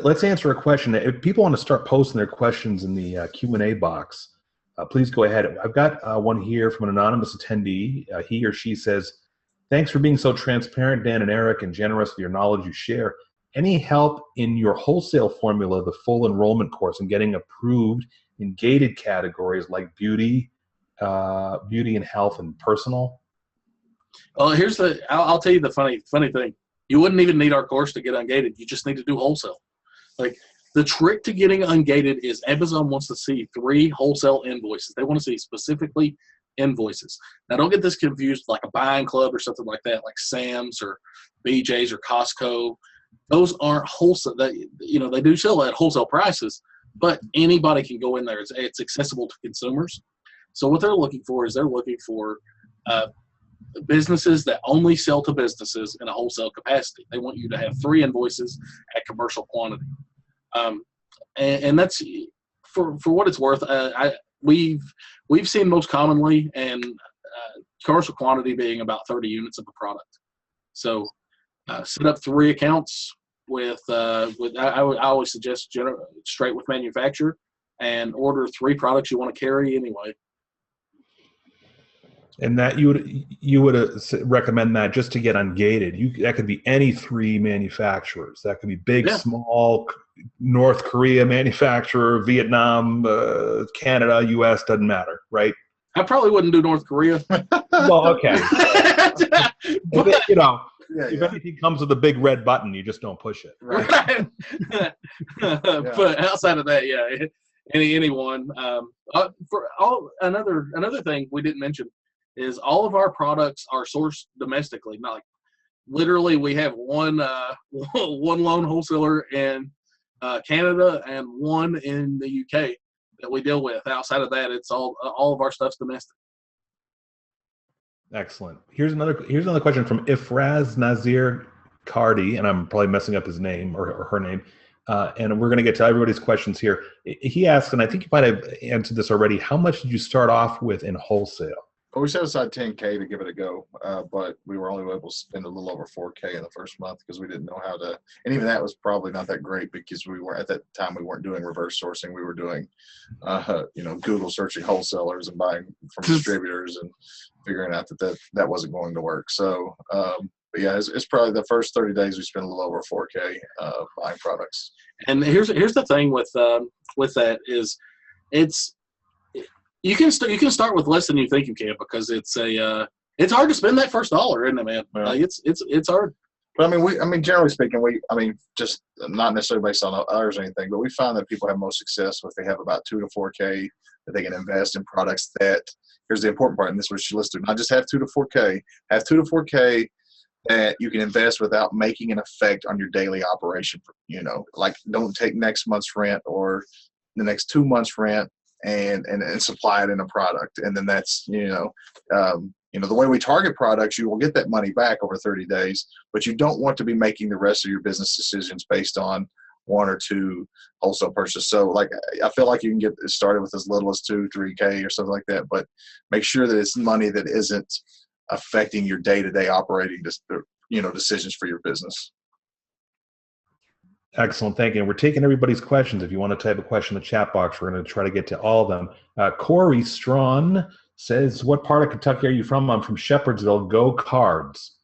Let's answer a question. If people want to start posting their questions in the Q&A box, please go ahead. I've got one here from an anonymous attendee. He or she says, "Thanks for being so transparent, Dan and Eric, and generous with your knowledge you share. Any help in your wholesale formula, the full enrollment course, and getting approved in gated categories like beauty and health and personal?" Well, I'll tell you the funny thing. You wouldn't even need our course to get ungated. You just need to do wholesale. Like, the trick to getting ungated is Amazon wants to see 3 wholesale invoices. They want to see specifically invoices. Now, don't get this confused like a buying club or something like that, like Sam's or BJ's or Costco. Those aren't wholesale. They do sell at wholesale prices, but anybody can go in there. It's accessible to consumers. So what they're looking for businesses that only sell to businesses in a wholesale capacity. They want you to have 3 invoices at commercial quantity. And that's, for what it's worth, we've seen most commonly, and commercial quantity being about 30 units of a product. So set up 3 accounts with I always suggest straight with manufacturer, and order 3 products you want to carry anyway. And that you would recommend that just to get ungated. That could be any 3 manufacturers. That could be big, Yeah. small, North Korea manufacturer, Vietnam, Canada, U.S. doesn't matter, right? I probably wouldn't do North Korea. Well, okay. But, If anything comes with a big red button, you just don't push it. Right. But outside of that, yeah, anyone. For another thing we didn't mention is all of our products are sourced domestically. Not like literally, we have one loan wholesaler in Canada and one in the UK that we deal with. Outside of that, it's all of our stuff's domestic. Excellent. Here's another question from Ifraz Nazir Cardi, and I'm probably messing up his name or her name. And we're going to get to everybody's questions here. He asked, and I think you might have answered this already, how much did you start off with in wholesale? Well, we set aside $10K to give it a go, but we were only able to spend a little over $4K in the first month because we didn't know how to, and even that was probably not that great because we were at that time we weren't doing reverse sourcing. We were doing, Google searching wholesalers and buying from distributors and figuring out that wasn't going to work. So, but yeah, it's probably the first 30 days we spent a little over 4K buying products. And here's the thing with that is you can start with less than you think you can because it's hard to spend that first dollar, isn't it, man? Yeah. Like it's hard. But I mean, generally speaking, just not necessarily based on ours or anything, but we found that people have most success if they have about 2 to 4K that they can invest in products that. Here's the important part, and this is what you listed. Not just have 2 to 4K, have 2 to 4K that you can invest without making an effect on your daily operation. Like don't take next month's rent or the next 2 months' rent and supply it in a product. And then that's, the way we target products, you will get that money back over 30 days, but you don't want to be making the rest of your business decisions based on 1 or 2 wholesale purchases. So like, I feel like you can get started with as little as 2, 3K or something like that, but make sure that it's money that isn't affecting your day-to-day operating, decisions for your business. Excellent, thank you. And we're taking everybody's questions. If you want to type a question in the chat box, we're going to try to get to all of them. Corey Strawn says, what part of Kentucky are you from? I'm from Shepherdsville. Go Cards.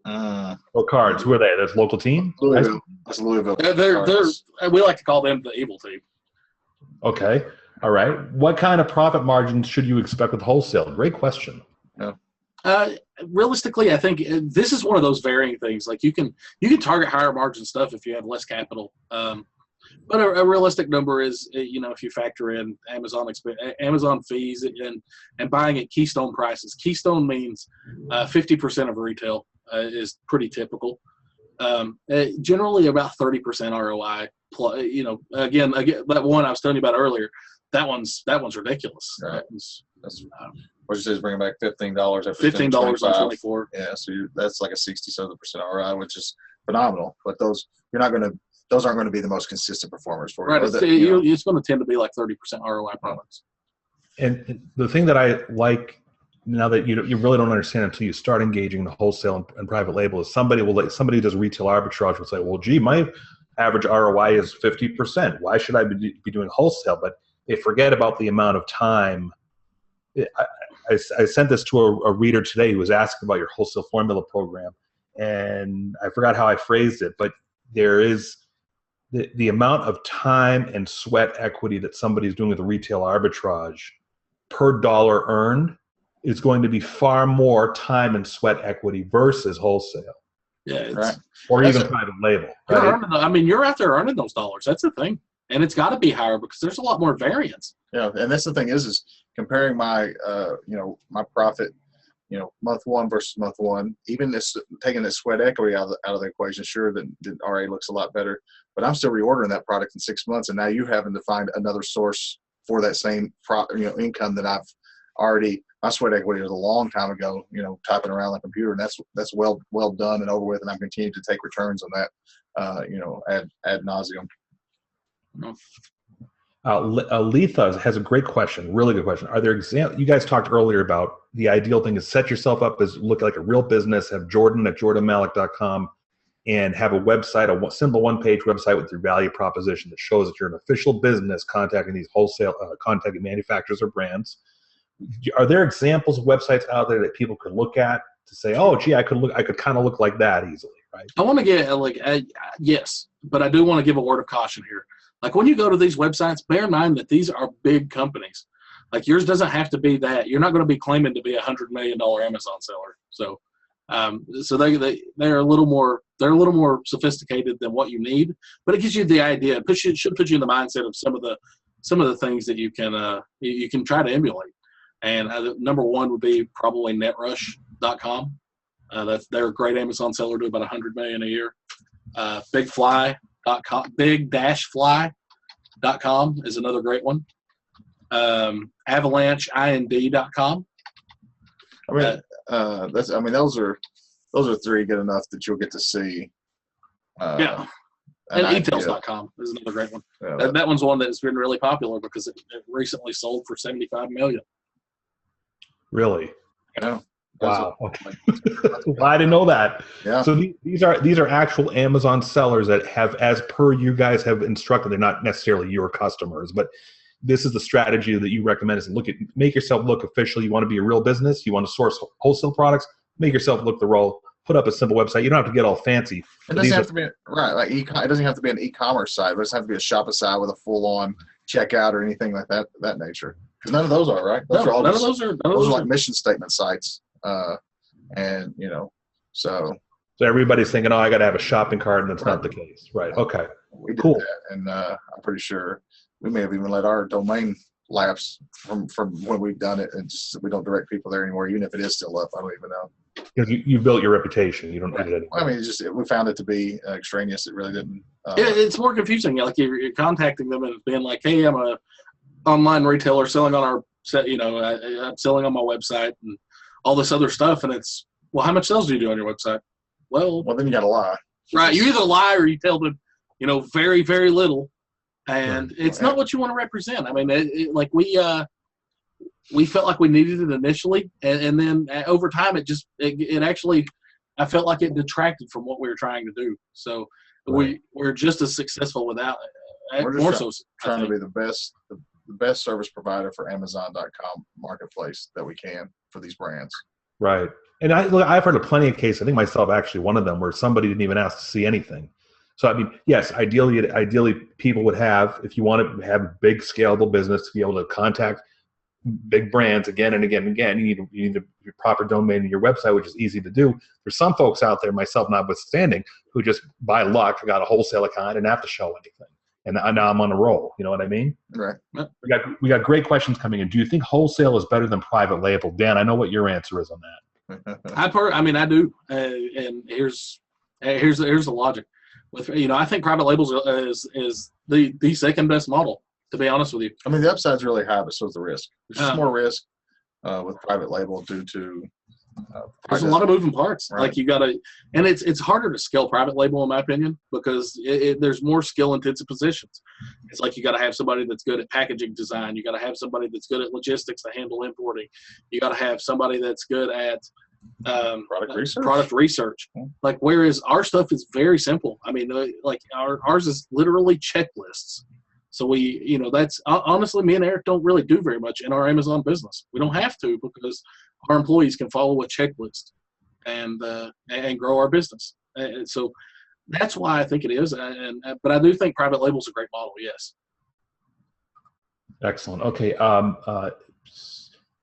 Go Cards. Who are they? That's local team? Louisville. That's Louisville. We like to call them the evil team. Okay. All right. What kind of profit margins should you expect with wholesale? Great question. Yeah. Realistically, I think this is one of those varying things. Like you can target higher margin stuff if you have less capital. But a realistic number is, if you factor in Amazon fees and buying at Keystone prices. Keystone means 50% of retail is pretty typical. Generally about 30% ROI. Again, that one I was telling you about earlier, that one's ridiculous. Right. That's what you say is bringing back $15 after $15 on 24. Yeah, so that's like a 67% ROI, which is phenomenal. But those aren't going to be the most consistent performers for you. Right, it's going to tend to be like 30% ROI products. And the thing that I like now that you really don't understand until you start engaging the wholesale and private label is somebody who does retail arbitrage will say, well, gee, my average ROI is 50%. Why should I be doing wholesale? But they forget about the amount of time. I sent this to a reader today who was asking about your wholesale formula program, and I forgot how I phrased it, but there is the amount of time and sweat equity that somebody's doing with a retail arbitrage per dollar earned is going to be far more time and sweat equity versus wholesale. Yeah, right. Or even private label. Right? You're out there earning those dollars. That's the thing. And it's got to be higher because there's a lot more variance. Yeah, and that's the thing is comparing my, my profit, month one versus month one, even this taking this sweat equity out of the equation, sure, that RA looks a lot better, but I'm still reordering that product in 6 months, and now you having to find another source for that same income that I've already. My sweat equity was a long time ago, typing around on the computer, and that's well done and over with, and I'm continuing to take returns on that, ad nauseum. Letha has a great question, really good question. Are there examples? You guys talked earlier about the ideal thing is set yourself up as look like a real business, have Jordan at jordanmalik.com, and have a website, a simple one-page website with your value proposition that shows that you're an official business contacting these wholesale, contacting manufacturers or brands. are there examples of websites out there that people could look at to say, oh, gee, I could kind of look like that easily, right? I want to get yes, but I do want to give a word of caution here. Like when you go to these websites, bear in mind that these are big companies. Like yours doesn't have to be that. You're not going to be claiming to be $100 million Amazon seller. So, so they're a little more sophisticated than what you need. But it gives you the idea. It should put you in the mindset of some of the things that you can try to emulate. And number one would be probably netrush.com. They're a great Amazon seller, do about $100 million a year. big-fly.com is another great one. Avalancheind.com. Those are three good enough that you'll get to see. And etails.com is another great one. Yeah, that one's one that's been really popular because it recently sold for $75 million. Really? Yeah. Wow. Okay. Well, I didn't know that. Yeah. So these are actual Amazon sellers that have, as per you guys have instructed, they're not necessarily your customers, but this is the strategy that you recommend is make yourself look official. You want to be a real business. You want to source wholesale products, make yourself look the role, put up a simple website. You don't have to get all fancy. It doesn't have to be right. Like it doesn't have to be an e-commerce site, but it doesn't have to be a Shopify with a full-on checkout or anything like that nature. Because none of those are, right? Those are like mission statement sites. And so everybody's thinking, oh, I got to have a shopping cart, and that's not the case, right? Okay, we did cool. that, and I'm pretty sure we may have even let our domain lapse from when we've done it, and just, we don't direct people there anymore, even if it is still up. I don't even know. Because you built your reputation, you don't need it anymore. I mean, we found it to be extraneous. It really didn't. It's more confusing. Like you're contacting them and being like, "Hey, I'm a online retailer selling on our set. I'm selling on my website and all this other stuff." And it's, well, how much sales do you do on your website? Well, then you got to lie. Right. You either lie or you tell them, very, very little. And it's not what you want to represent. I mean, we felt like we needed it initially. And then over time, it actually, I felt like it detracted from what we were trying to do. So we're just as successful without it. We're just trying to be the best service provider for Amazon.com marketplace that we can for these brands. Right. And I've heard of plenty of cases, I think myself actually one of them, where somebody didn't even ask to see anything. So, I mean, yes, ideally people would have, if you want to have a big scalable business to be able to contact big brands again and again and again, you need a proper domain in your website, which is easy to do. There's some folks out there, myself notwithstanding, who just by luck got a wholesale account and have to show anything. And now I'm on a roll. You know what I mean? Right. We got great questions coming in. Do you think wholesale is better than private label? Dan, I know what your answer is on that. I do. And here's the logic. I think private labels is the second best model, to be honest with you. I mean, the upside's really high, but so is the risk. There's just more risk with private label due to there's a lot of moving parts. Right. Like you got to, and it's harder to scale private label in my opinion because there's more skill intensive positions. It's like you got to have somebody that's good at packaging design. You got to have somebody that's good at logistics to handle importing. You got to have somebody that's good at product research. Like whereas our stuff is very simple. I mean, like ours is literally checklists. So that's honestly, me and Eric don't really do very much in our Amazon business. We don't have to because our employees can follow a checklist and grow our business. And so that's why I think it is. But I do think private label is a great model. Yes. Excellent. Okay.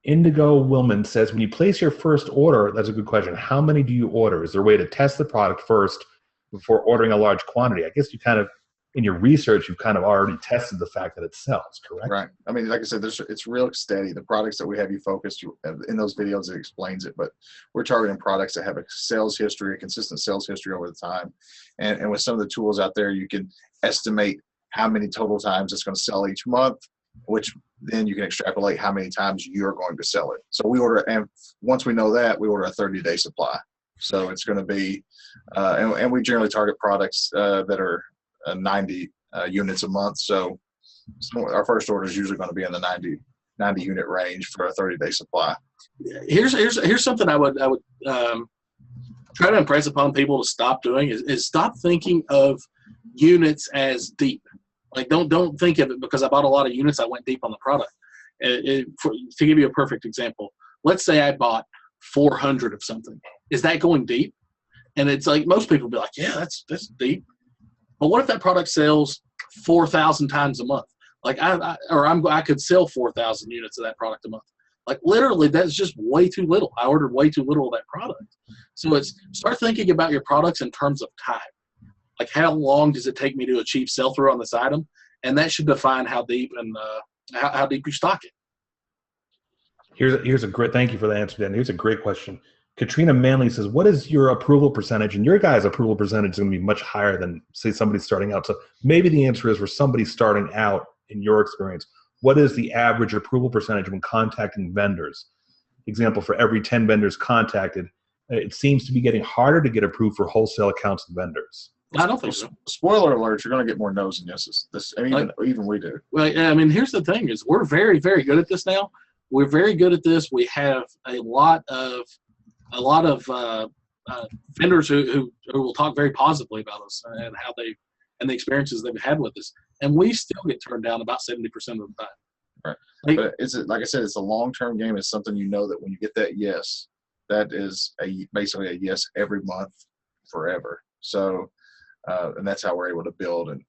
Indigo Willman says, when you place your first order, that's a good question. How many do you order? Is there a way to test the product first before ordering a large quantity? I guess you kind of, in your research, you've kind of already tested the fact that it sells, correct? Right. I mean, like I said, it's real steady. The products that we have you focused in those videos, it explains it, but we're targeting products that have a sales history, a consistent sales history over the time. And with some of the tools out there, you can estimate how many total times it's going to sell each month, which then you can extrapolate how many times you're going to sell it. So we order, and once we know that, we order a 30-day supply. So it's going to be, and we generally target products that are 90 units a month. So our first order is usually going to be in the 90 unit range for a 30-day supply. Here's something I would try to impress upon people to stop doing is stop thinking of units as deep. Like don't think of it because I bought a lot of units, I went deep on the product. To give you a perfect example, let's say I bought 400 of something. Is that going deep? And it's like most people be like, yeah, that's deep. But what if that product sells 4,000 times a month? Like I could sell 4,000 units of that product a month. Like literally, that's just way too little. I ordered way too little of that product. So it's start thinking about your products in terms of time. Like how long does it take me to achieve sell-through on this item? And that should define how deep and how deep you stock it. Here's a great, thank you for the answer, Dan. Here's a great question. Katrina Manley says, what is your approval percentage? And your guys' approval percentage is going to be much higher than, say, somebody starting out. So maybe the answer is for somebody starting out, in your experience, what is the average approval percentage when contacting vendors? Example, for every 10 vendors contacted, it seems to be getting harder to get approved for wholesale accounts and vendors. I don't think so. Spoiler alert, you're going to get more no's and yeses. Even we do. Well, I mean, here's the thing is we're very, very good at this now. We're very good at this. We have a lot of vendors who will talk very positively about us and how and the experiences they've had with us, and we still get turned down about 70% of the time. Right, but like I said, it's a long-term game. It's something you know that when you get that yes, that is basically a yes every month, forever. So, and that's how we're able to build and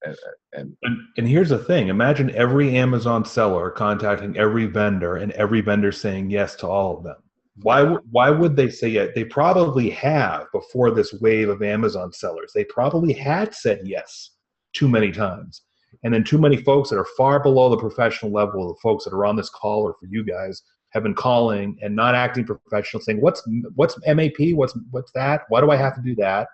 here's the thing: imagine every Amazon seller contacting every vendor, and every vendor saying yes to all of them. Why would they say yes? They probably have before this wave of Amazon sellers. They probably had said yes too many times. And then too many folks that are far below the professional level of the folks that are on this call or for you guys have been calling and not acting professional, saying, what's MAP? What's that? Why do I have to do that?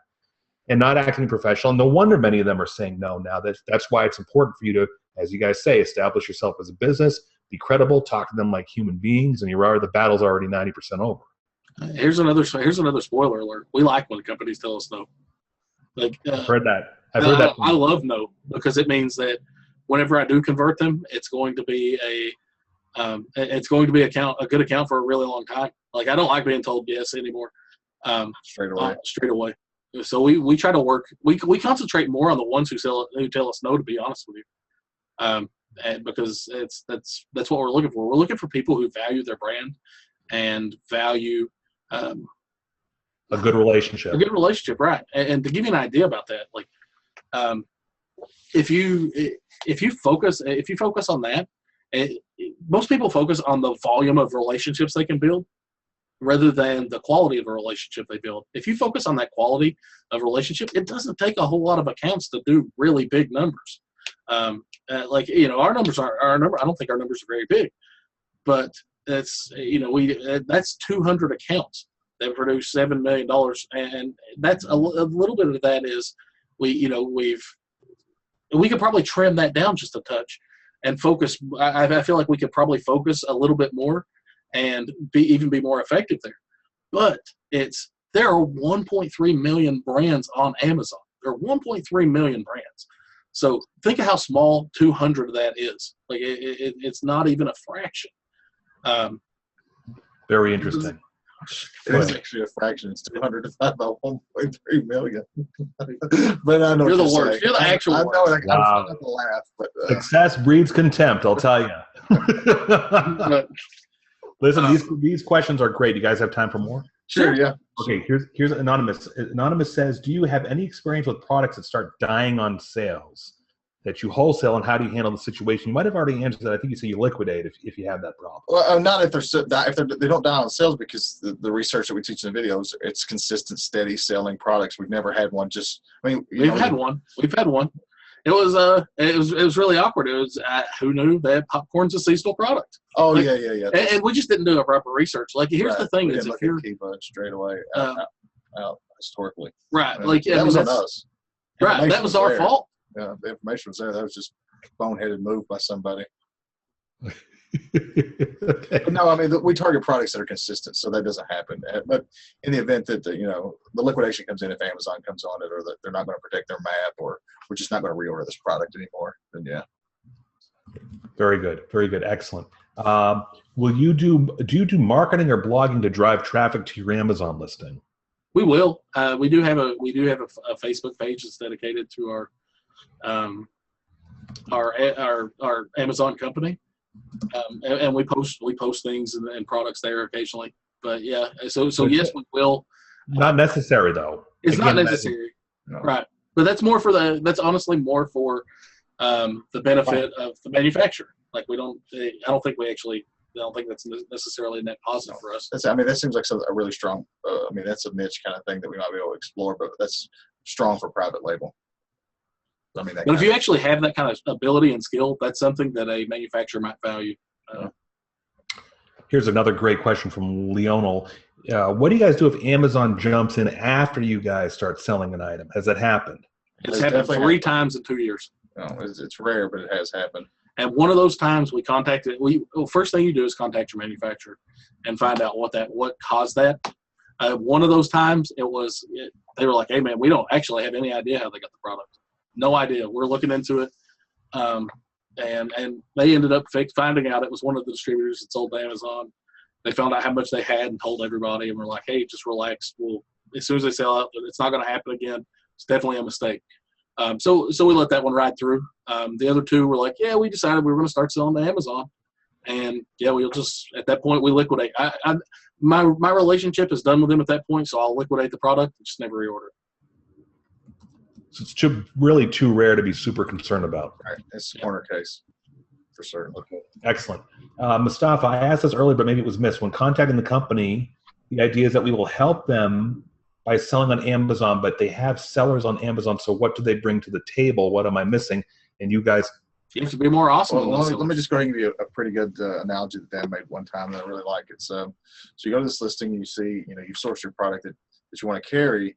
And not acting professional. No wonder many of them are saying no now. That's why it's important for you to, as you guys say, establish yourself as a business, be credible, talk to them like human beings, and the battle's already 90% over. Here's another spoiler alert. We like when companies tell us no. Like I've heard that. I love no, because it means that whenever I do convert them, it's going to be a good account for a really long time. Like I don't like being told yes anymore. Straight away. So we try to work. We concentrate more on the ones who tell us no. To be honest with you, and because that's what we're looking for. We're looking for people who value their brand and value a good relationship. A good relationship, right? And to give you an idea about that, like if you focus on that, most people focus on the volume of relationships they can build rather than the quality of a relationship they build. If you focus on that quality of relationship, it doesn't take a whole lot of accounts to do really big numbers. Our numbers I don't think our numbers are very big, but that's 200 accounts that produce $7 million, and that's a little bit of that is we could probably trim that down just a touch and focus. I feel like we could probably focus a little bit more and be more effective there. But there are 1.3 million brands on Amazon. There are 1.3 million brands. So think of how small 200 of that is. Like it's not even a fraction. Very interesting. It is actually a fraction. It's 200 divided by 1.3 million. But I know you're the worst. You're the actual worst. I know. I'm trying to laugh. But, success breeds contempt. I'll tell you. Listen, these questions are great. You guys have time for more? Sure. Yeah. Okay. Here's Anonymous. Anonymous says, "Do you have any experience with products that start dying on sales that you wholesale, and how do you handle the situation?" You might have already answered that. I think you say you liquidate if you have that problem. Well, not if they don't die on sales, because the research that we teach in the videos, it's consistent, steady selling products. We've never had one. We've had one. It was really awkward. It was who knew that popcorn's a seasonal product. Oh, yeah. And we just didn't do a proper research. Like here's the thing: is if you're straight away out historically, right? That was on us. Right, that was our fault. Yeah, the information was there. That was just a boneheaded move by somebody. Okay. No, I mean, we target products that are consistent, so that doesn't happen. But in the event that the liquidation comes in, if Amazon comes on it, or that they're not going to protect their map, or we're just not going to reorder this product anymore, then yeah. Very good, excellent. Do you do marketing or blogging to drive traffic to your Amazon listing? We will. We do have a Facebook page that's dedicated to our Amazon company. And we post things and products there occasionally. But yeah, so yes, we will. Not necessary though. It's Again, not necessary, No. right? But that's honestly more for the benefit of the manufacturer. Like I don't think that's necessarily a net positive for us. That seems like a really strong. That's a niche kind of thing that we might be able to explore, but that's strong for private label. But if you actually have that kind of ability and skill, that's something that a manufacturer might value. Here's another great question from Leonel. What do you guys do if Amazon jumps in after you guys start selling an item? Has that happened? It's happened 3 times in 2 years. No, it's rare, but it has happened. And one of those times we contacted, first thing you do is contact your manufacturer and find out what caused that. One of those times they were like, hey man, we don't actually have any idea how they got the product. No idea. We're looking into it. And they ended up finding out it was one of the distributors that sold to Amazon. They found out how much they had and told everybody, and we're like, hey, just relax. As soon as they sell out, it's not going to happen again. It's definitely a mistake. So we let that one ride through. The other 2 were like, yeah, we decided we were going to start selling to Amazon. And yeah, we'll just, at that point, we liquidate. My relationship is done with them at that point, so I'll liquidate the product and just never reorder it. So it's really too rare to be super concerned about. Right. It's a corner case for certain. Okay. Excellent. Mustafa, I asked this earlier, but maybe it was missed. When contacting the company, the idea is that we will help them by selling on Amazon, but they have sellers on Amazon. So what do they bring to the table? What am I missing? And you guguys, you have to be more awesome. Well, let me just go ahead and give you a pretty good analogy that Dan made one time that I really like. It's so you go to this listing, you see, you've sourced your product that you want to carry,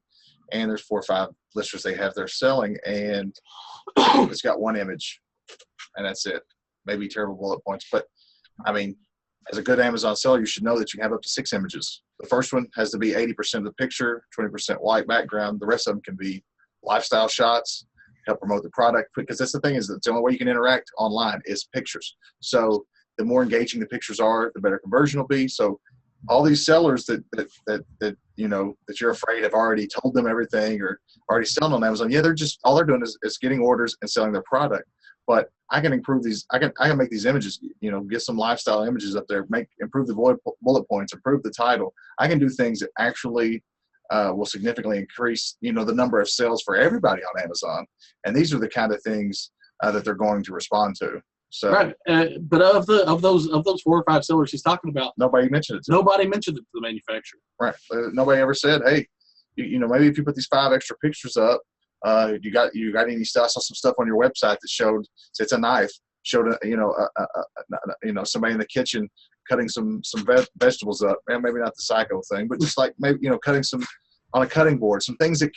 and there's 4 or 5 listers they have there selling, and it's got 1 image, and that's it. Maybe terrible bullet points, but as a good Amazon seller, you should know that you can have up to 6 images. The first one has to be 80% of the picture, 20% white background. The rest of them can be lifestyle shots, help promote the product, because that's the thing, is that the only way you can interact online is pictures. So the more engaging the pictures are, the better conversion will be. So all these sellers that you're afraid have already told them everything or already selling on Amazon, yeah, all they're doing is getting orders and selling their product. But I can improve these. I can make these images. Get some lifestyle images up there. Improve the bullet points. Improve the title. I can do things that actually will significantly increase the number of sales for everybody on Amazon. And these are the kind of things that they're going to respond to. So right, but of those 4 or 5 sellers he's talking about, nobody mentioned it. Nobody mentioned it to the manufacturer. Right. Nobody ever said, hey, maybe if you put these 5 extra pictures up. You got any stuff? I saw some stuff on your website that showed, say it's a knife, showed somebody in the kitchen cutting some vegetables up, and maybe not the psycho thing, but just like maybe cutting some on a cutting board, some things that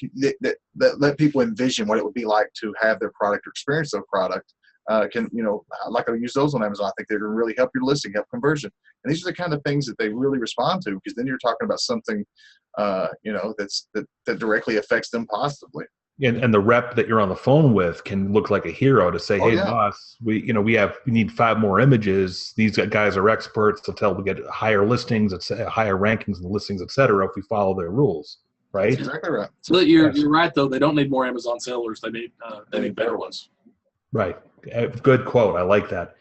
let people envision what it would be like to have their product or experience their product. Like I use those on Amazon. I think they're going to really help your listing, help conversion, and these are the kind of things that they really respond to, because then you're talking about something that directly affects them positively. And the rep that you're on the phone with can look like a hero to say, hey, yeah. boss, we need 5 more images. These guys are experts to tell we get higher listings, higher rankings in the listings, et cetera, if we follow their rules, right? That's exactly right. So you're right, though. They don't need more Amazon sellers. They need better ones. Right. Good quote. I like that.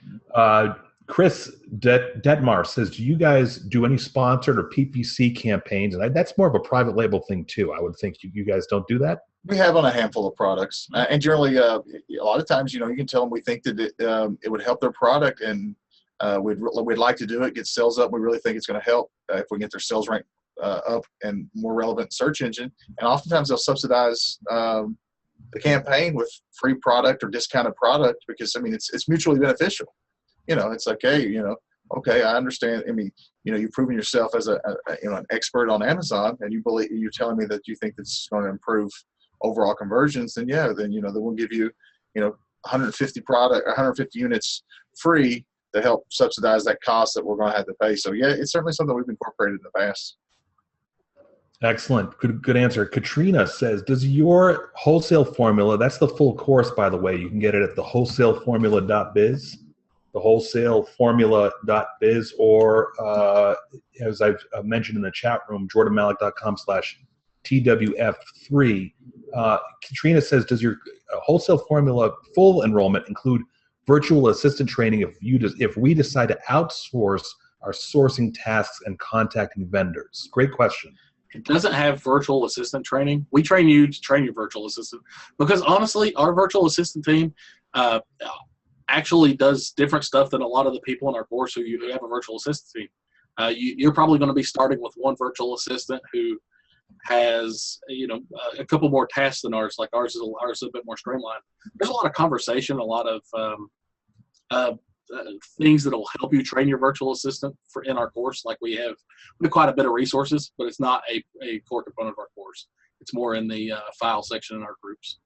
Chris Detmar says, do you guys do any sponsored or PPC campaigns? And that's more of a private label thing, too. I would think you guys don't do that. We have on a handful of products, and generally, a lot of times, you can tell them we think that it would help their product, and we'd like to do it, get sales up. We really think it's going to help if we get their sales rank up and more relevant search engine. And oftentimes they'll subsidize the campaign with free product or discounted product, because it's mutually beneficial. It's like, hey, okay, I understand. You've proven yourself as an expert on Amazon, and you're telling me that you think that's going to improve overall conversions. Then they will give you 150 units free to help subsidize that cost that we're going to have to pay. So yeah, it's certainly something we've incorporated in the past. Excellent. Good answer. Katrina says, does your wholesale formula, that's the full course, by the way, you can get it at the wholesaleformula.biz, the wholesaleformula.biz, or as I've mentioned in the chat room, jordanmalik.com/TWF3. Katrina says, does your wholesale formula full enrollment include virtual assistant training if we decide to outsource our sourcing tasks and contacting vendors? Great question. It doesn't have virtual assistant training. We train you to train your virtual assistant because honestly, our virtual assistant team actually does different stuff than a lot of the people in our course who have a virtual assistant team. You're probably going to be starting with one virtual assistant who has a couple more tasks than ours. Like ours is a bit more streamlined. There's a lot of conversation, a lot of things that'll help you train your virtual assistant in our course. Like we have quite a bit of resources, but it's not a core component of our course. It's more in the file section in our groups.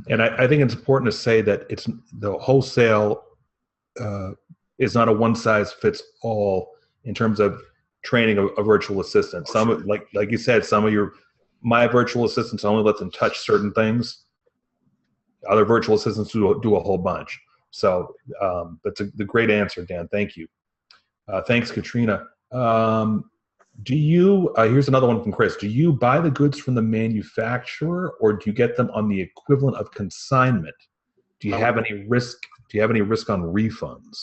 And I think it's important to say that it's the wholesale is not a one size fits all in terms of training a virtual assistant. Some like you said, my virtual assistants only let them touch certain things. Other virtual assistants do a whole bunch. So that's the great answer, Dan. Thank you. Thanks, Katrina. Here's another one from Chris. Do you buy the goods from the manufacturer or do you get them on the equivalent of consignment? Do you have any risk? Do you have any risk on refunds?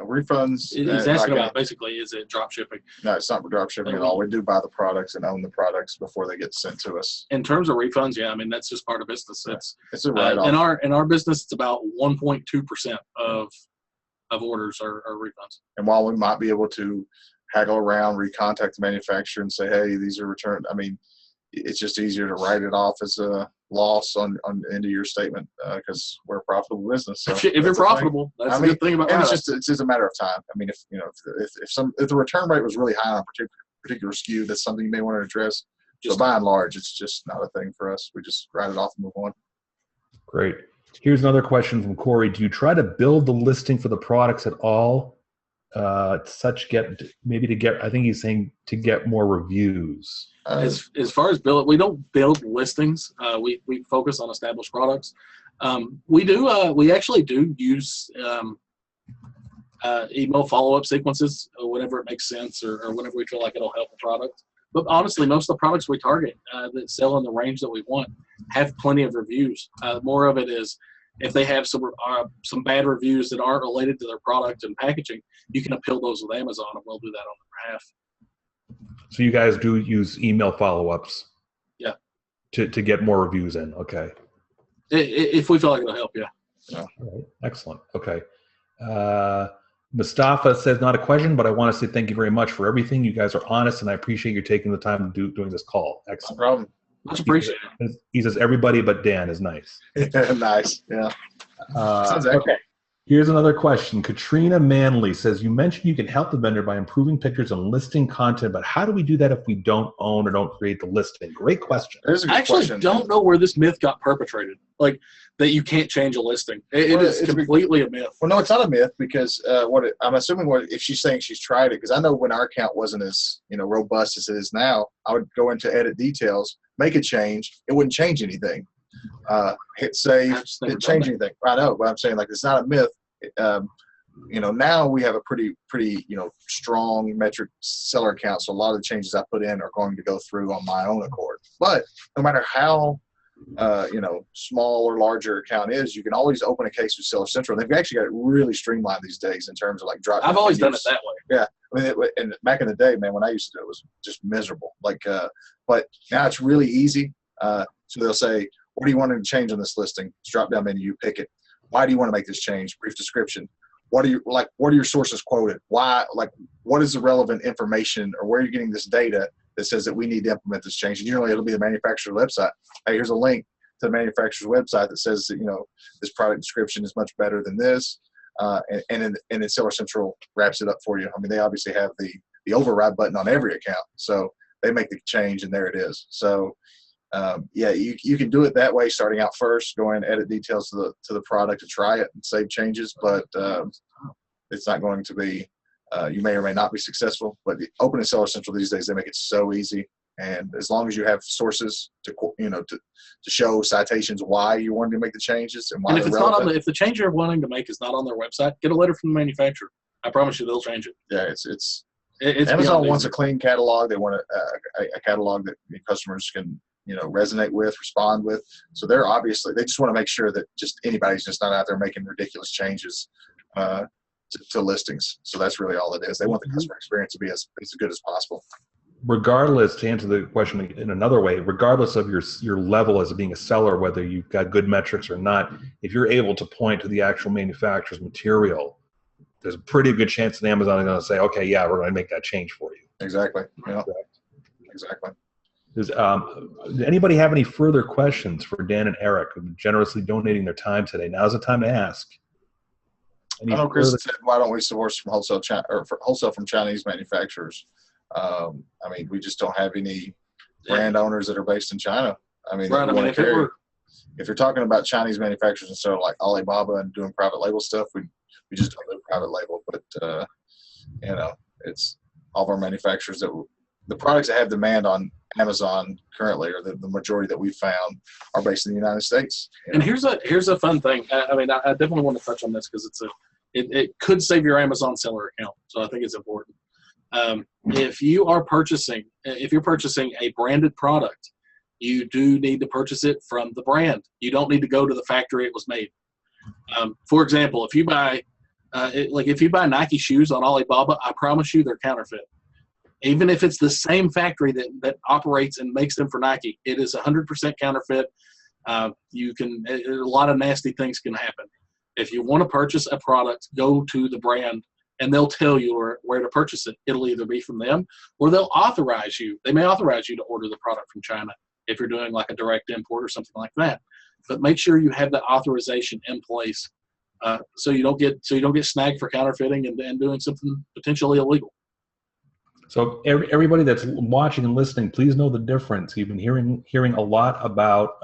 Refunds. He's asking about basically, is it drop shipping? No, it's not drop shipping at all. We do buy the products and own the products before they get sent to us. In terms of refunds, yeah, I mean that's just part of business. It's a write-off. In our business, it's about 1.2% of orders are refunds. And while we might be able to haggle around, recontact the manufacturer and say, hey, these are returned. I mean, it's just easier to write it off as a loss on the end of your statement because we're a profitable business. So if you're profitable, that's a good thing about it. It's just a matter of time. I mean, if the return rate was really high on a particular SKU, that's something you may want to address. So by and large, it's just not a thing for us. We just write it off and move on. Great. Here's another question from Corey. Do you try to build the listing for the products at all? I think he's saying to get more reviews. As far as we don't build listings. We focus on established products. We actually do use email follow-up sequences whenever it makes sense or whenever we feel like it'll help the product. But honestly, most of the products we target that sell in the range that we want have plenty of reviews. More of it is if they have some bad reviews that aren't related to their product and packaging, you can appeal those with Amazon, and we'll do that on their behalf. So you guys do use email follow-ups? Yeah. To get more reviews in. Okay. If we feel like it'll help, yeah. All right. Excellent. Okay. Mustafa says, not a question, but I want to say thank you very much for everything. You guys are honest, and I appreciate you taking the time to doing this call. Excellent. No problem. Much appreciated. He says, everybody but Dan is nice. Nice. Yeah. Sounds accurate. Okay. Here's another question. Katrina Manley says, you mentioned you can help the vendor by improving pictures and listing content, but how do we do that if we don't own or don't create the listing? Great question. I actually don't know where this myth got perpetrated, like that you can't change a listing. It is completely a myth. Well, no, it's not a myth because I'm assuming if she's saying she's tried it, because I know when our account wasn't as robust as it is now, I would go into edit details, make a change. It wouldn't change anything. Hit save, didn't change anything. I know, but I'm saying it's not a myth. Now we have a pretty strong metric seller account, so a lot of the changes I put in are going to go through on my own accord. But no matter how small or larger account is, you can always open a case with Seller Central. They've actually got it really streamlined these days in terms of drop. I've always done it that way. Yeah, I mean, and back in the day, man, when I used to do it, was just miserable. But now it's really easy. So they'll say, what do you want to change on this listing? It's drop down menu, you pick it. Why do you want to make this change? Brief description. What are your sources quoted? Why, what is the relevant information, or where are you getting this data that says that we need to implement this change? And usually it'll be the manufacturer's website. Hey, here's a link to the manufacturer's website that says that, this product description is much better than this. And then Seller Central wraps it up for you. I mean, they obviously have the override button on every account. So they make the change and there it is. So you can do it that way, starting out first, go in, edit details to the product to try it and save changes, but it's not going to be, you may or may not be successful, but opening Seller Central these days, they make it so easy. And as long as you have sources to show citations why you wanted to make the changes and why if it's not if the change you're wanting to make is not on their website, get a letter from the manufacturer. I promise you they'll change it. Yeah, it's Amazon wants a clean catalog. They want a catalog that customers can resonate with, respond with. So they just want to make sure that just anybody's just not out there making ridiculous changes to listings. So that's really all it is. They want the customer experience to be as good as possible. Regardless, to answer the question in another way, regardless of your level as being a seller, whether you've got good metrics or not, if you're able to point to the actual manufacturer's material, there's a pretty good chance that Amazon is going to say, okay, yeah, we're going to make that change for you. Exactly. Yeah. Exactly. Does anybody have any further questions for Dan and Eric, who are generously donating their time today? Now's the time to ask. I know Chris said, why don't we source from wholesale from Chinese manufacturers? I mean, we just don't have any brand owners that are based in China. I mean, if you're talking about Chinese manufacturers instead of like Alibaba and doing private label stuff, we just don't do private label. But it's all of our manufacturers the products that have demand on Amazon currently, or the majority that we've found, are based in the United States. And here's a fun thing. I mean, I definitely want to touch on this because it could save your Amazon seller account. So I think it's important. If you're purchasing a branded product, you do need to purchase it from the brand. You don't need to go to the factory it was made. For example, if you buy Nike shoes on Alibaba, I promise you they're counterfeit. Even if it's the same factory that operates and makes them for Nike, it is 100% counterfeit. A lot of nasty things can happen. If you want to purchase a product, go to the brand, and they'll tell you where to purchase it. It'll either be from them, or they'll authorize you. They may authorize you to order the product from China if you're doing like a direct import or something like that. But make sure you have that authorization in place, so you don't get snagged for counterfeiting and doing something potentially illegal. So everybody that's watching and listening, please know the difference. You've been hearing a lot about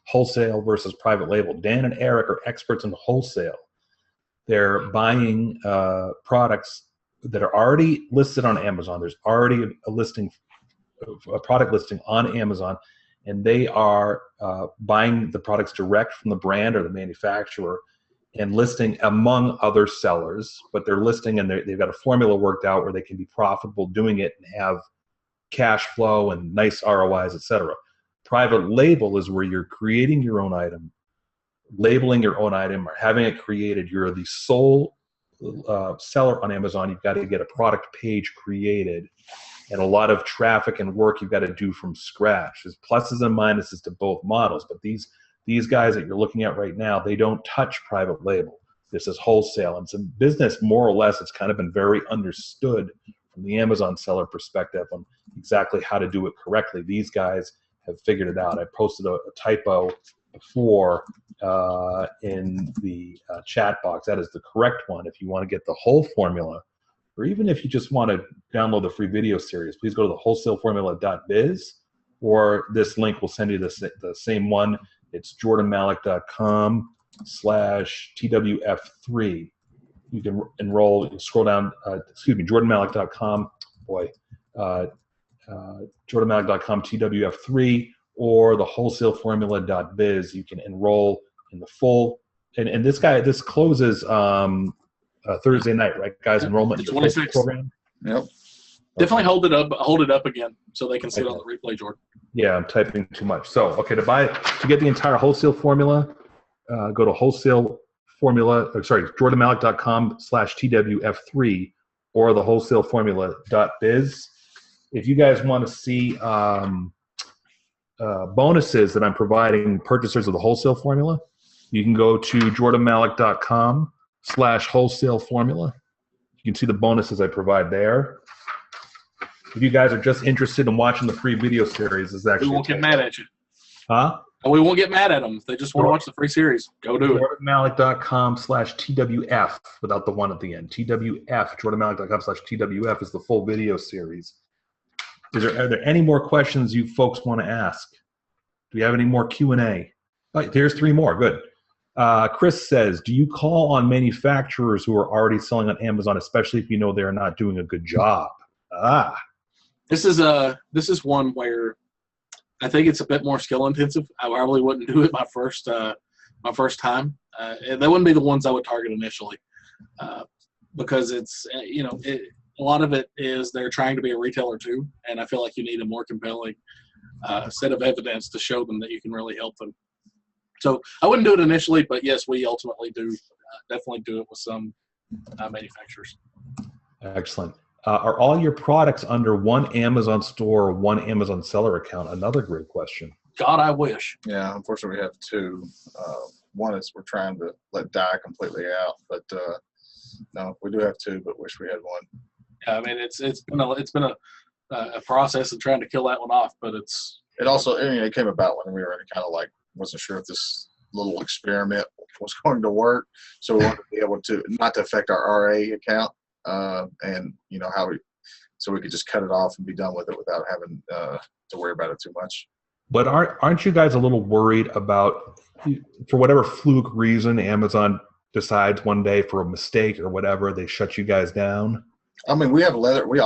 wholesale versus private label. Dan and Eric are experts in wholesale. They're buying products that are already listed on Amazon. There's already a product listing on Amazon, and they are buying the products direct from the brand or the manufacturer and listing among other sellers. But they're listing, and they've got a formula worked out where they can be profitable doing it and have cash flow and nice ROIs, etc. Private label is where you're creating your own item, labeling your own item, or having it created. You're the sole seller on Amazon. You've got to get a product page created, and a lot of traffic and work you've got to do from scratch. There's pluses and minuses to both models, but these guys that you're looking at right now, they don't touch private label. This is wholesale, and it's a business, more or less, it's kind of been very understood from the Amazon seller perspective on exactly how to do it correctly. These guys have figured it out. I posted a typo before in the chat box. That is the correct one. If you want to get the whole formula, or even if you just want to download the free video series, please go to the wholesaleformula.biz, or this link will send you the same one. It's jordanmalik.com/TWF3. You can enroll, scroll down, jordanmalik.com, jordanmalik.com TWF3, or the wholesaleformula.biz. You can enroll in the full, and this closes Thursday night, right, guys? Enrollment in the 26th program. Yep. Definitely hold it up again so they can see it on the replay, Jordan. Yeah, I'm typing too much. So, okay, to get the entire wholesale formula, go to jordanmalik.com/TWF3 or the wholesaleformula.biz. If you guys want to see bonuses that I'm providing purchasers of the wholesale formula, you can go to jordanmalik.com/wholesaleformula. You can see the bonuses I provide there. If you guys are just interested in watching the free video series, is actually we won't get mad at you. Huh? And we won't get mad at them if they just want to watch the free series. Go do it. jordanmalik.com/TWF without the one at the end. TWF. jordanmalik.com/TWF is the full video series. Are there any more questions you folks want to ask? Do we have any more Q&A? Oh, here's 3 more. Good. Chris says, do you call on manufacturers who are already selling on Amazon, especially if you know they're not doing a good job? This is one where I think it's a bit more skill intensive. I probably wouldn't do it my first time. That wouldn't be the ones I would target initially, because it's a lot of it is they're trying to be a retailer too, and I feel like you need a more compelling set of evidence to show them that you can really help them. So I wouldn't do it initially, but yes, we ultimately do definitely do it with some manufacturers. Excellent. Are all your products under one Amazon store or one Amazon seller account? Another great question. God, I wish. Yeah, unfortunately, we have two. One is we're trying to let die completely out, but no, we do have two, but wish we had one. Yeah, I mean, it's been a process of trying to kill that one off, but it also, I mean, it came about when we were kind of like wasn't sure if this little experiment was going to work, so we wanted to be able to not to affect our RA account, and you know so we could just cut it off and be done with it without having to worry about it too much. But aren't you guys a little worried about, for whatever fluke reason, Amazon decides one day for a mistake or whatever, they shut you guys down? I mean, we have leather. We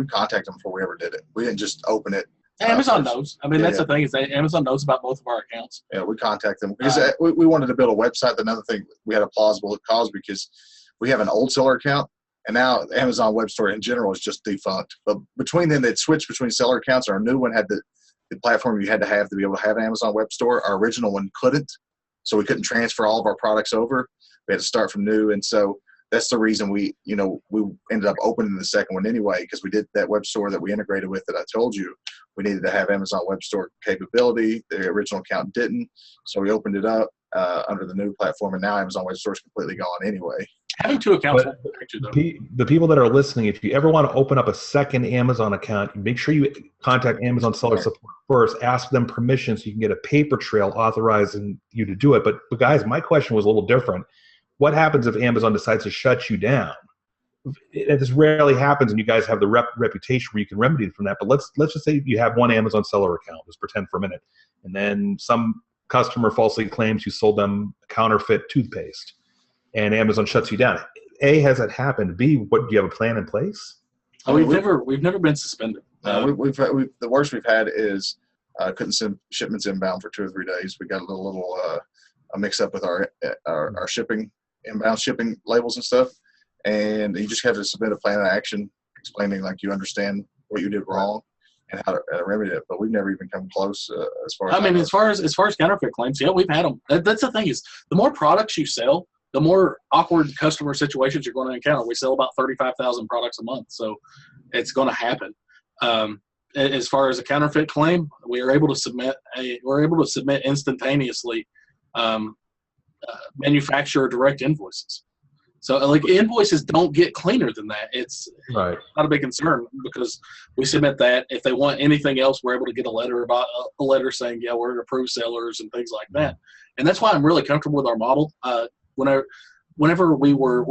contact them before we ever did it. We didn't just open it. Amazon knows. I mean, that's the thing is that Amazon knows about both of our accounts. Yeah, we contact them because we wanted to build a website. Another thing, we had a plausible cause because we have an old seller account, and now the Amazon web store in general is just defunct. But between them, they'd switched between seller accounts. Our new one had the platform you had to be able to have an Amazon web store. Our original one couldn't, so we couldn't transfer all of our products over. We had to start from new, and so that's the reason we ended up opening the second one anyway, because we did that web store that we integrated with that I told you. We needed to have Amazon web store capability. The original account didn't, so we opened it up under the new platform, and now Amazon web store is completely gone anyway. Having two accounts, the people that are listening, if you ever want to open up a second Amazon account, make sure you contact Amazon seller support first. Ask them permission so you can get a paper trail authorizing you to do it. But guys, my question was a little different. What happens if Amazon decides to shut you down? This rarely happens, and you guys have the reputation where you can remedy from that. But let's just say you have one Amazon seller account. Let's pretend for a minute, and then some customer falsely claims you sold them counterfeit toothpaste, and Amazon shuts you down. A, has that happened? B, do you have a plan in place? We've never been suspended. The worst we've had is couldn't send shipments inbound for 2 or 3 days. We got a little a mix up with our shipping. Inbound shipping labels and stuff, and you just have to submit a plan of action explaining like you understand what you did wrong and how to remedy it. But we've never even come close as far as as far as counterfeit claims, yeah, we've had them. That's the thing is the more products you sell, the more awkward customer situations you're going to encounter. We sell about 35,000 products a month, so it's going to happen. As far as a counterfeit claim, we're able to submit instantaneously. Manufacturer direct invoices. So like invoices don't get cleaner than that. It's right. Not a big concern because we submit that. If they want anything else, we're able to get a letter saying, yeah, we're approved sellers and things like that. And that's why I'm really comfortable with our model. Whenever we were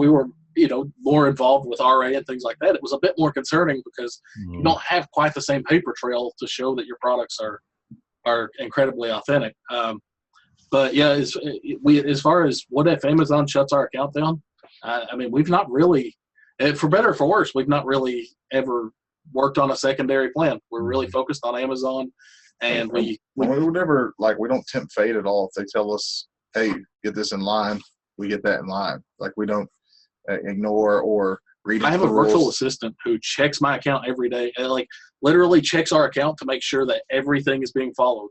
more involved with RA and things like that, it was a bit more concerning because you don't have quite the same paper trail to show that your products are incredibly authentic. But yeah, as far as what if Amazon shuts our account down, I mean, we've not really, for better or for worse, we've not really ever worked on a secondary plan. We're really focused on Amazon, and we never we don't tempt fate at all. If they tell us, hey, get this in line, we get that in line. Like we don't ignore or read. I have a virtual assistant who checks my account every day, and literally checks our account to make sure that everything is being followed.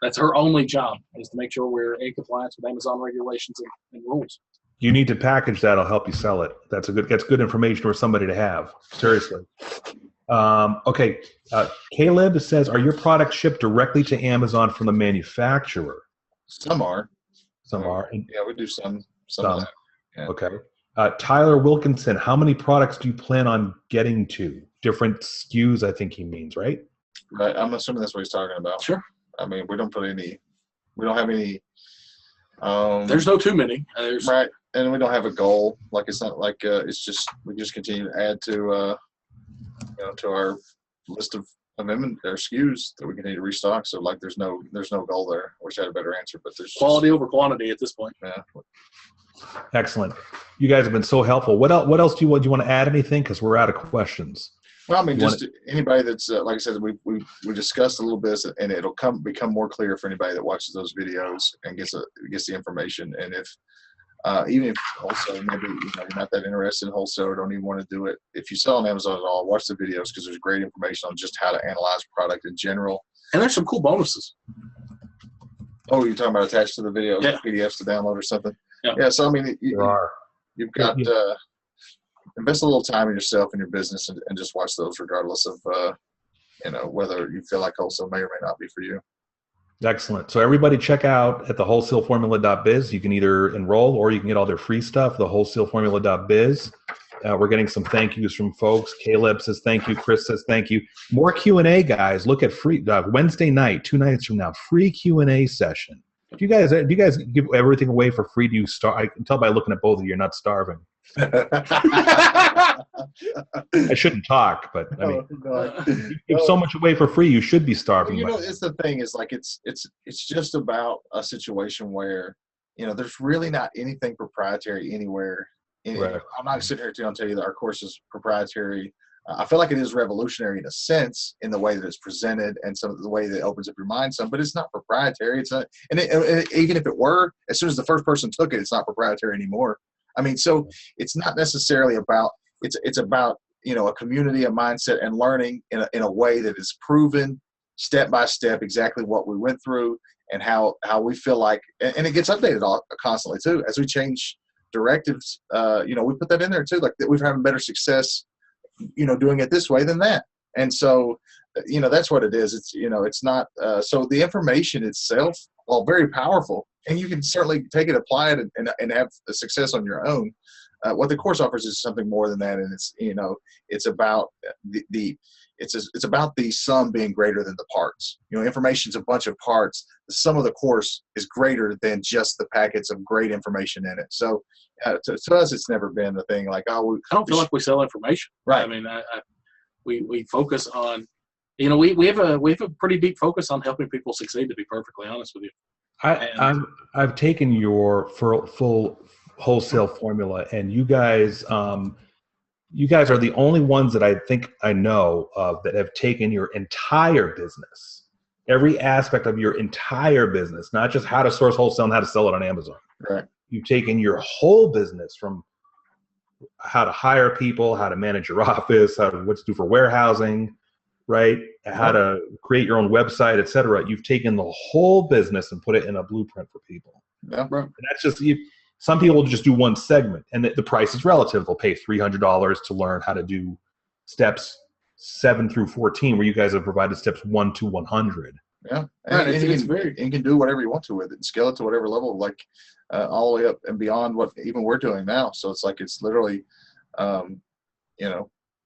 That's her only job, is to make sure we're in compliance with Amazon regulations and rules. You need to package that. I'll help you sell it. That's good information for somebody to have. Seriously. Okay. Caleb says, are your products shipped directly to Amazon from the manufacturer? Some are. Some are. Yeah, we do some. Of that. Yeah. Okay. Tyler Wilkinson, how many products do you plan on getting to? Different SKUs, I think he means, right? Right. I'm assuming that's what he's talking about. Sure. I mean, we don't have any. There's no too many. Right, and we don't have a goal. Like it's not like it's just we just continue to add to to our list of amendment or SKUs that we continue to restock. So there's no goal there. I wish I had a better answer, but there's quality over quantity at this point. Yeah. Excellent. You guys have been so helpful. What else do you want to add? Anything? Because we're out of questions. Well, I mean, anybody that's like I said, we discussed a little bit, and it'll become more clear for anybody that watches those videos and gets the information. And if even if wholesale, maybe you're not that interested in wholesale or don't even want to do it, if you sell on Amazon at all, watch the videos because there's great information on just how to analyze product in general. And there's some cool bonuses. Oh, you're talking about attached to the video, Yeah. PDFs to download or something? Yeah. Yeah, so I mean, There are. you've got invest a little time in yourself and your business and just watch those regardless of, whether you feel like wholesale may or may not be for you. Excellent. So everybody check out at the wholesaleformula.biz. You can either enroll or you can get all their free stuff, the wholesaleformula.biz. We're getting some thank yous from folks. Caleb says thank you. Chris says thank you. More Q&A, guys. Look at free Wednesday night, 2 nights from now, free Q&A session. Do you guys give everything away for free? Do you starve? I can tell by looking at both of you, you're not starving. I shouldn't talk, but I mean, you give so much away for free, you should be starving. It's the thing is like it's just about a situation where there's really not anything proprietary anywhere. Right. I'm not sitting here to tell you that our course is proprietary. I feel like it is revolutionary in a sense in the way that it's presented and some of the way that it opens up your mind some, but it's not proprietary. It's not, and even if it were, as soon as the first person took it, it's not proprietary anymore. I mean, so it's not necessarily about, it's about, a community, a mindset, and learning in a way that is proven step by step exactly what we went through and how we feel like, and it gets updated constantly too as we change directives. We put that in there too, like that we're having better success, doing it this way than that. And so, that's what it is. It's, it's not, so the information itself, while very powerful, and you can certainly take it, apply it, and have a success on your own. What the course offers is something more than that. And it's, it's about it's about the sum being greater than the parts. Information's a bunch of parts. The sum of the course is greater than just the packets of great information in it. So to us, it's never been the thing like, I don't feel like we sell information. Right. I mean, we focus on, we have a pretty deep focus on helping people succeed, to be perfectly honest with you. I've taken your full wholesale formula, and you guys are the only ones that I think I know of that have taken your entire business, every aspect of your entire business, not just how to source wholesale and how to sell it on Amazon. Right. You've taken your whole business from how to hire people, how to manage your office, what to do for warehousing, right? How to create your own website, et cetera. You've taken the whole business and put it in a blueprint for people. Yeah, bro. And that's just, some people just do one segment, and the price is relative. They'll pay $300 to learn how to do steps 7 through 14, where you guys have provided steps 1 to 100. Yeah, and you can do whatever you want to with it and scale it to whatever level, like all the way up and beyond what even we're doing now. So it's like it's literally,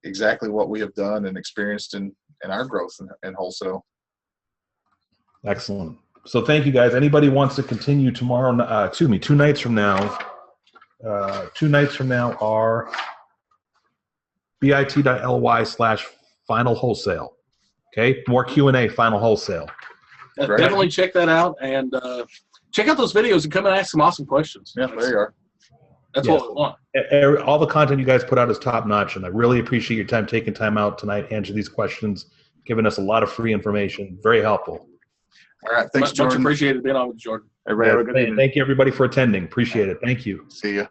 exactly what we have done and experienced in our growth in wholesale. Excellent. So thank you, guys. Anybody wants to continue tomorrow? 2 nights from now. 2 nights from now are bit.ly/final wholesale. Okay, more Q&A, final wholesale. Definitely check that out, and check out those videos and come and ask some awesome questions. Yeah, there you are. That's what we want. All the content you guys put out is top notch, and I really appreciate your time taking time out tonight, answer these questions, giving us a lot of free information. Very helpful. All right, thanks, Jordan. Much appreciated being on with Jordan. Everybody have a good evening. Thank you, everybody, for attending. Appreciate it. Thank you. See ya.